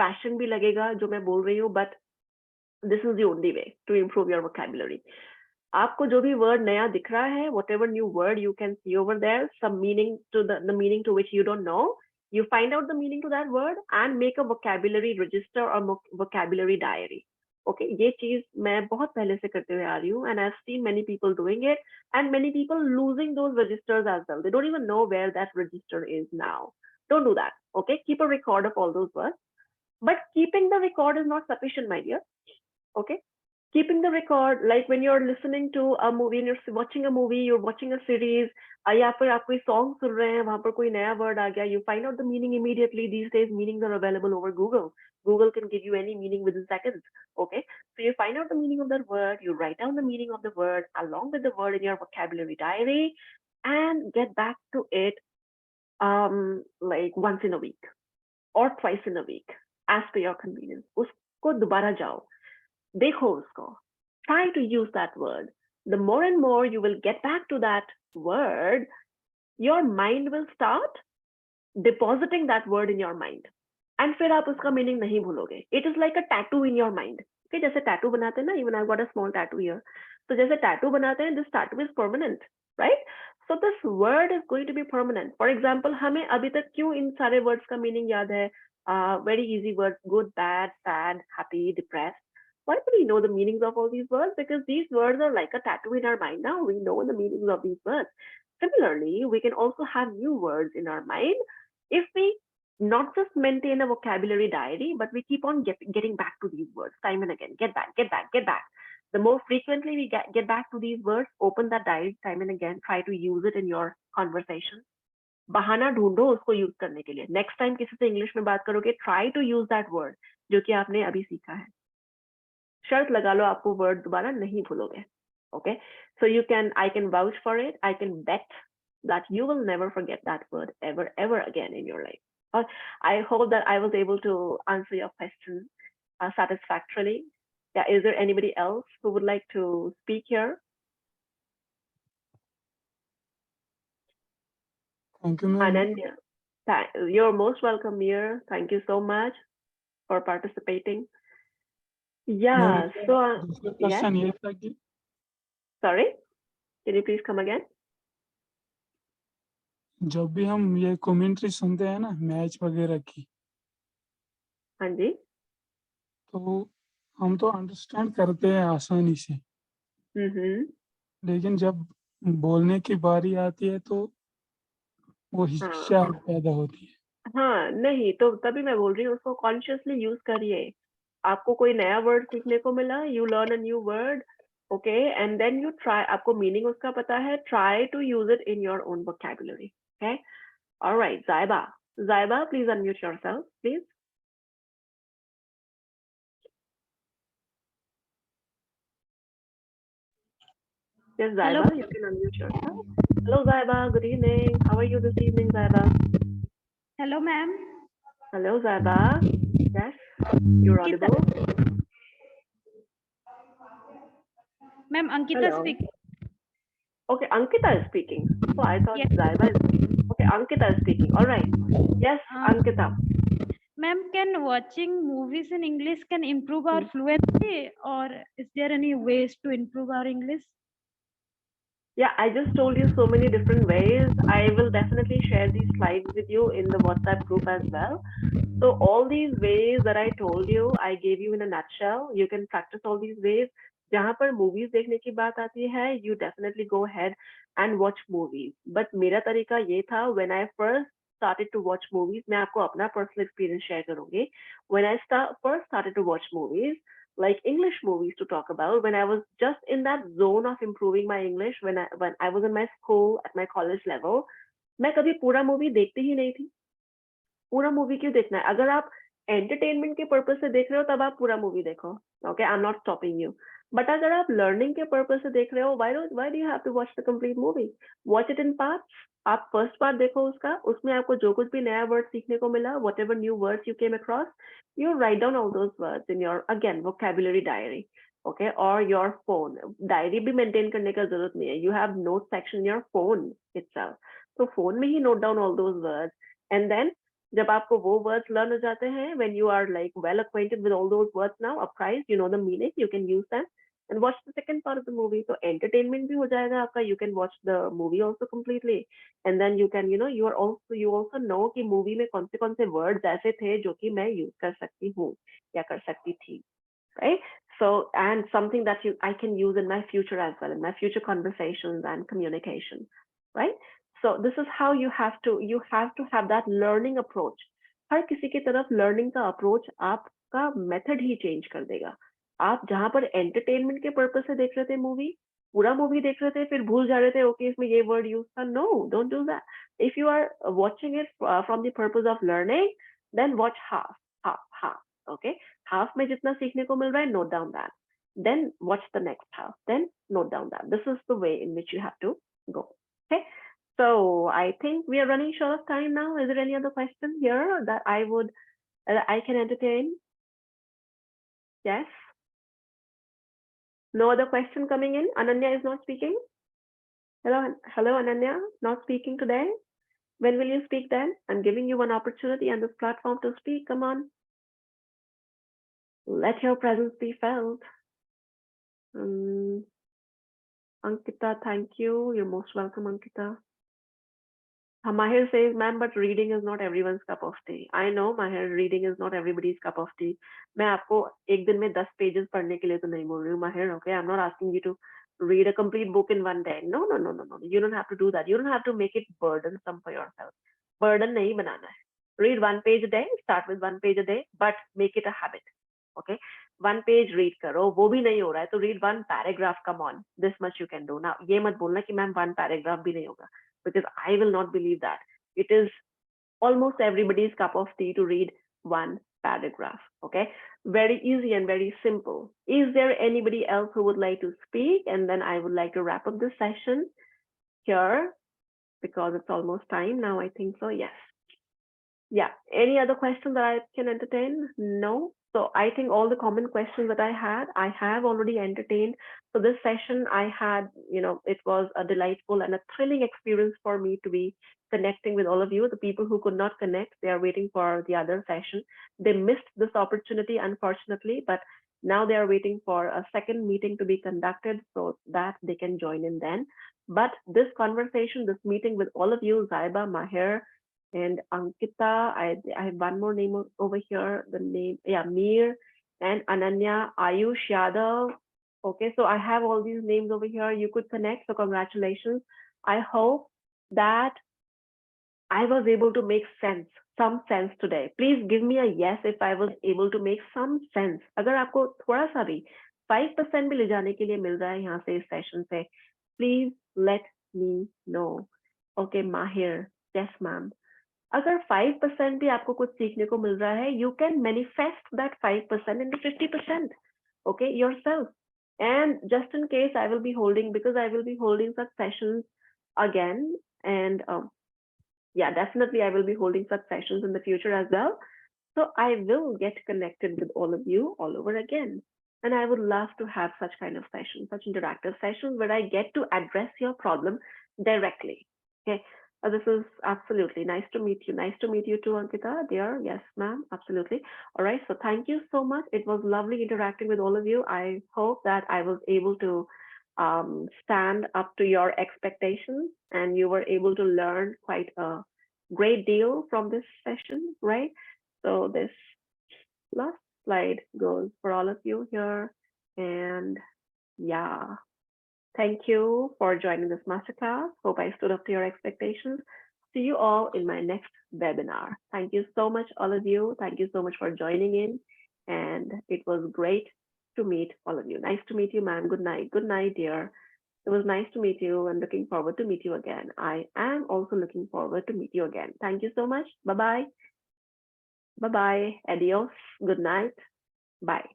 fashion भी लगेगा जो मैं बोल रही हूँ, but this is the only way to improve your vocabulary. आपको जो भी word नया दिख रहा है, whatever new word you can see over there, some meaning to the meaning to which you don't know, you find out the meaning to that word and make a vocabulary register or vocabulary diary. Okay, ये चीज मैं बहुत पहले से करते हुए आ रही हूँ and I've seen many people doing it and many people losing those registers as well. They don't even know where that register is now. Don't do that. Okay, keep a record of all those words, but keeping the record is not sufficient, my dear. Okay, keeping the record, like when you're listening to a movie and you're watching a movie, you're watching a series, या फिर आप कोई song सुन रहे हैं, वहां पर कोई नया word आ गया, you find out the meaning immediately. These days meanings are available over Google. Google can give you any meaning within seconds. Okay, so you find out the meaning of that word, you write down the meaning of the word along with the word in your vocabulary diary and get back to it like once in a week or twice in a week as per your convenience. उसको दोबारा जाओ, देखो उसको, try to use that word. The more and more you will get back to that word, your mind will start depositing that word in your mind. And फिर आप उसका meaning नहीं भूलोगे. It is like a tattoo in your mind. Okay, जैसे tattoo बनाते हैं ना, even I got a small tattoo here. तो जैसे टैटू बनाते हैं, this tattoo is permanent, right? So this word is going to be permanent. For example, हमें अभी तक क्यों इन सारे वर्ड्स का मीनिंग याद है? Very easy words: good, bad, sad, happy, depressed. Why do we know the meanings of all these words? Because these words are like a tattoo in our mind now. We know the meanings of these words. Similarly, we can also have new words in our mind if we not just maintain a vocabulary diary, but we keep on getting back to these words time and again. Get back, get back, get back. The more frequently we get back to these words, open that diary time and again, try to use it in your conversation. बहाना ढूंढो उसको use करने के लिए. Next time किसी से English में बात करोगे, try to use that word जो कि आपने अभी सीखा है. शर्त लगा लो, आपको वर्ड दोबारा नहीं भूलोगे. Okay, so you can, I can vouch for it, I can bet that you will never forget that word ever again in your life. I hope that I was able to answer your question satisfactorily. Yeah, is there anybody else who would like to speak here? Thank you, ma'am. Ananya, you're most welcome here. Thank you so much for participating. Yeah, Ma'am, so दूसरा yes, question ये था कि sorry, can you please come again? जब भी हम ये commentary सुनते हैं ना मैच वगैरह की, हाँ जी. तो हम तो अंडरस्टैंड करते हैं आसानी से, हम्म. लेकिन जब बोलने की बारी आती है तो वो हाँ हिचकिचाहट पैदा होती है. हाँ, नहीं तो तभी मैं बोल रही हूँ, उसको कॉन्शियसली यूज करिए. आपको कोई नया वर्ड सीखने को मिला, you learn a new word, okay, and then you try, आपको मीनिंग उसका पता है, try to use it in your own vocabulary. Okay, alright. Zaiba, Zaiba, please unmute yourself, please. Yes, Hello. Zaiba, you can unmute yourself. Hello, Zaiba. Good evening. How are you this evening, Zaiba? Hello, ma'am. Hello, Zaiba. Yes, you're audible. Ma'am, Ankita Hello. speaking. Okay, Ankita is speaking. Oh, I thought Yes. Zaiba is speaking. Okay, Ankita is speaking. All right. Yes, Ankita. Ma'am, can watching movies in English can improve our fluency, or is there any ways to improve our English? Yeah, I just told you so many different ways. I will definitely share these slides with you in the WhatsApp group as well. So all these ways that I told you, I gave you in a nutshell. You can practice all these ways. जहाँ पर movies देखने की बात आती है, you definitely go ahead and watch movies. But मेरा तरीका ये था, when I first started to watch movies, मैं आपको अपना personal experience share करूँगी. When I first started to watch movies, like English movies to talk about, when I was just in that zone of improving my English, when I was in my school at my college level, मैं कभी पूरा movie देखती ही नहीं थी. पूरा movie क्यों देखना है? अगर आप एंटरटेनमेंट के पर्पज से देख रहे हो तब आप पूरा मूवी देखो. Okay, I am not stopping you. But अगर आप लर्निंग के पर्पज से देख रहे हो, why do you have to watch the complete movie? Watch it in parts. आप फर्स्ट पार्ट देखो उसका, उसमें आपको जो कुछ भी नया वर्ड सीखने को मिला, whatever new words you came across, you write down all those words in your again vocabulary diary. Okay, or your phone. Diary भी मेंटेन करने का जरूरत नहीं है. You have note section in your phone itself. तो phone में ही note down all those words, and then जब आपको वो वर्ड्स लर्न हो जाते हैं, when you are like well acquainted with all those words now, apprised, you know the meaning, you can use them and watch the second part of the movie. तो entertainment भी हो जाएगा आपका. You can watch the movie also completely, and then you can, you know, you also know कि movie में कौन से words ऐसे थे जो कि मैं use कर सकती हूँ या कर सकती थी, right? So, and something that I can use in my future as well, in my future conversations and communication, right? So this is how you have to have that learning approach. हर किसी की तरफ learning का approach आपका method ही change कर देगा. आप जहाँ पर entertainment के purpose से देख रहे थे movie, पूरा movie देख रहे थे, फिर भूल जा रहे थे, okay इसमें ये word use था. No, don't do that. If you are watching it from the purpose of learning, then watch half. Okay, half में जितना सीखने को मिल रहा है, note down that. Then watch the next half. Then note down that. This is the way in which you have to go. Okay. So I think we are running short of time now. Is there any other question here that I can entertain? Yes. No other question coming in. Ananya is not speaking. Hello, Ananya, not speaking today. When will you speak then? I'm giving you one opportunity on this platform to speak. Come on. Let your presence be felt. Ankita, thank you. You're most welcome, Ankita. Mahir says, ma'am, but reading is not everyone's cup of tea. I know, Mahir, reading is not everybody's cup of tea. मैं आपको एक दिन में 10 pages पढ़ने के लिए तो नहीं बोल रही हूँ, Mahir. Okay, I'm not asking you to read a complete book in one day. No. You don't have to do that. You don't have to make it burdensome for yourself. Burden नहीं बनाना है. Read 1 page a day. Start with 1 page a day, but make it a habit. Okay, 1 page read करो. वो भी नहीं हो रहा है तो read 1 paragraph. Come on, this much you can do. Now ये मत बोलना कि मैम 1 paragraph भी नहीं होगा, because I will not believe that. It is almost everybody's cup of tea to read 1 paragraph. Okay, very easy and very simple. Is there anybody else who would like to speak? And then I would like to wrap up this session here, because it's almost time now. I think so. Yes. Yeah. Any other question that I can entertain? No. So I think all the common questions that I have already entertained. So this session I had, it was a delightful and a thrilling experience for me to be connecting with all of you. The people who could not connect, they are waiting for the other session. They missed this opportunity, unfortunately, but now they are waiting for a second meeting to be conducted so that they can join in then. But this conversation, this meeting with all of you, Zaiba, Mahir, and Ankita, I have one more name over here, the name, yeah, Mir and Ananya, Ayush Yadav. Okay, so I have all these names over here. You could connect, so congratulations. I hope that I was able to make some sense today. Please give me a yes if I was able to make some sense. अगर आपको थोड़ा सा भी 5% भी ले जाने के लिए मिल रहा है यहाँ से इस सेशन से, please let me know. Okay, Mahir, yes ma'am. अगर 5% भी आपको कुछ सीखने को मिल रहा है, you can manifest that 5% into 50%, okay, yourself. And just in case I will be holding, because I will be holding such sessions again, and yeah, definitely I will be holding such sessions in the future as well. So I will get connected with all of you all over again. And I would love to have such kind of sessions, such interactive sessions where I get to address your problem directly. Okay. This is absolutely nice to meet you. Nice to meet you too, Ankita, dear. Yes, ma'am. Absolutely. All right. So thank you so much. It was lovely interacting with all of you. I hope that I was able to stand up to your expectations and you were able to learn quite a great deal from this session, right? So this last slide goes for all of you here. And yeah, thank you for joining this masterclass. Hope I stood up to your expectations. See you all in my next webinar. Thank you so much, all of you. Thank you so much for joining in. And it was great to meet all of you. Nice to meet you, ma'am. Good night. Good night, dear. It was nice to meet you and looking forward to meet you again. I am also looking forward to meet you again. Thank you so much. Bye-bye. Bye-bye. Adios. Good night. Bye.